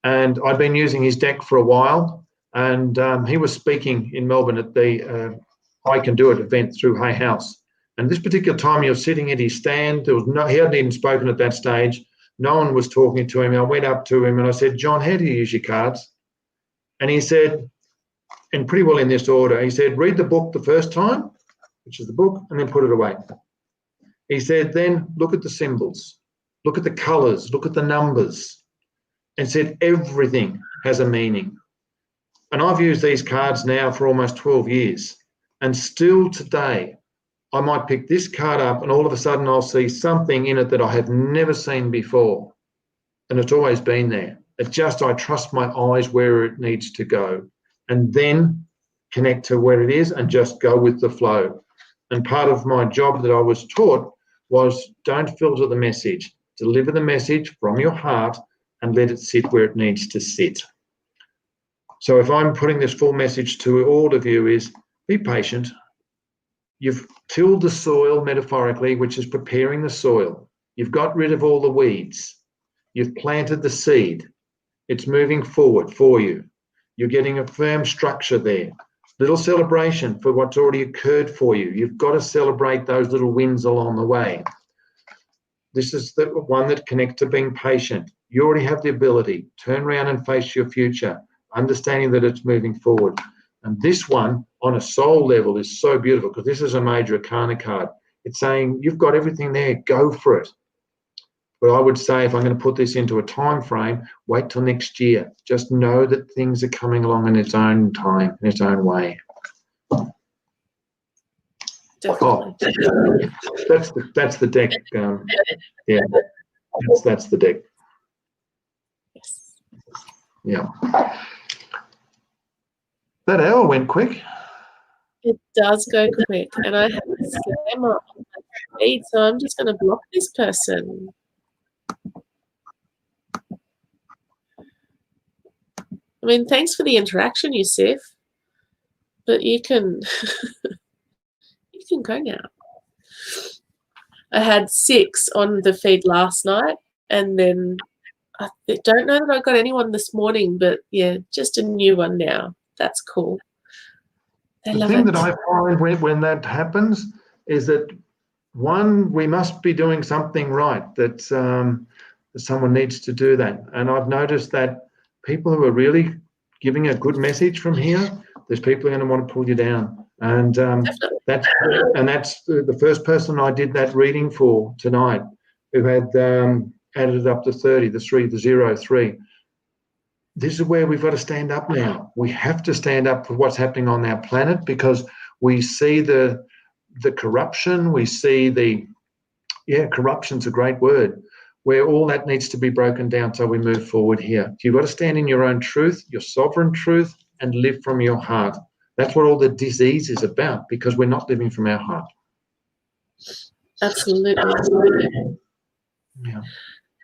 and I'd been using his deck for a while. And he was speaking in Melbourne at the I Can Do It event through Hay House. And this particular time, he was sitting at his stand. He hadn't even spoken at that stage. No one was talking to him. I went up to him and I said, John, how do you use your cards? And he said, and pretty well in this order, he said, read the book the first time, which is the book, and then put it away. He said, then look at the symbols, look at the colours, look at the numbers, and said everything has a meaning. And I've used these cards now for almost 12 years. And still today, I might pick this card up and all of a sudden I'll see something in it that I have never seen before. And it's always been there. It's just I trust my eyes where it needs to go and then connect to where it is and just go with the flow. And part of my job that I was taught was don't filter the message. Deliver the message from your heart and let it sit where it needs to sit. So if I'm putting this full message to all of you is be patient. You've tilled the soil metaphorically, which is preparing the soil. You've got rid of all the weeds. You've planted the seed. It's moving forward for you. You're getting a firm structure there. Little celebration for what's already occurred for you. You've got to celebrate those little wins along the way. This is the one that connects to being patient. You already have the ability. Turn around and face your future, understanding that it's moving forward. And this one, on a soul level, is so beautiful because this is a major arcana card. It's saying you've got everything there, go for it. But I would say if I'm going to put this into a time frame, wait till next year. Just know that things are coming along in its own time, in its own way. Definitely. Oh, that's the deck. Yeah, that's the deck. Yes. Yeah. That hour went quick. It does go quick, and I have to slam up on my feed, so I'm just going to block this person. I mean, thanks for the interaction, Yusuf, but you can you can go now. I had 6 on the feed last night, and then I don't know that I got anyone this morning, but yeah, just a new one now. That's cool. The thing that I find when that happens is that, one, we must be doing something right, that someone needs to do that. And I've noticed that people who are really giving a good message from here, there's people who are going to want to pull you down. And that's the first person I did that reading for tonight, who had added it up to 30, the 0, 3. This is where we've got to stand up now. We have to stand up for what's happening on our planet, because we see the corruption. We see corruption's a great word, where all that needs to be broken down so we move forward here. You've got to stand in your own truth, your sovereign truth, and live from your heart. That's what all the disease is about, because we're not living from our heart. Absolutely. Yeah.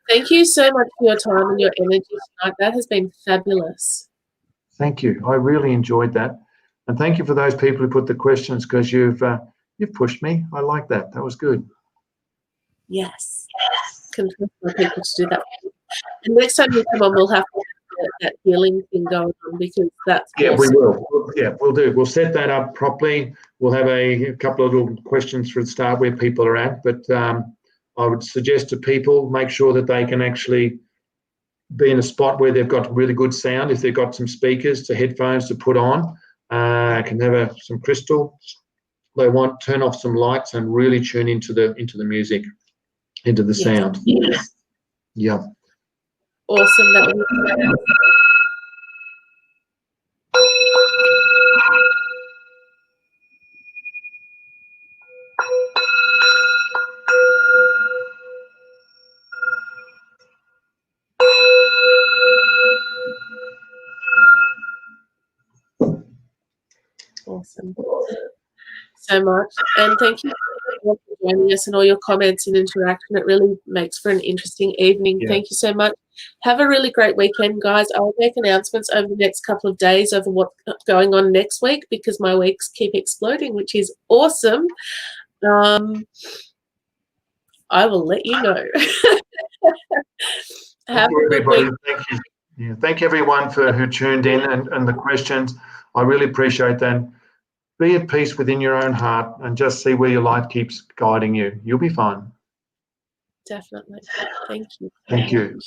Thank you so much for your time and your energy tonight. That has been fabulous. Thank you. I really enjoyed that. And thank you for those people who put the questions, because you've pushed me. I like that. That was good. Yes. Can trust my people to do that. And next time you come on, we'll have that healing thing going on, because that's awesome. We will. Yeah, we'll do. We'll set that up properly. We'll have a couple of little questions for the start where people are at, but I would suggest to people, make sure that they can actually be in a spot where they've got really good sound. If they've got some speakers to headphones to put on, can have some crystal. They want, turn off some lights and really tune into the music, into the sound. Yes. Yeah. Awesome. That was awesome. So much. And thank you for joining us and all your comments and interaction. It really makes for an interesting evening. Yeah. Thank you so much. Have a really great weekend, guys. I'll make announcements over the next couple of days over what's going on next week, because my weeks keep exploding, which is awesome. I will let you know. Have a good week. Thank you. Yeah, thank everyone who tuned in and the questions. I really appreciate that. Be at peace within your own heart and just see where your life keeps guiding you. You'll be fine. Definitely. Thank you. Thank you.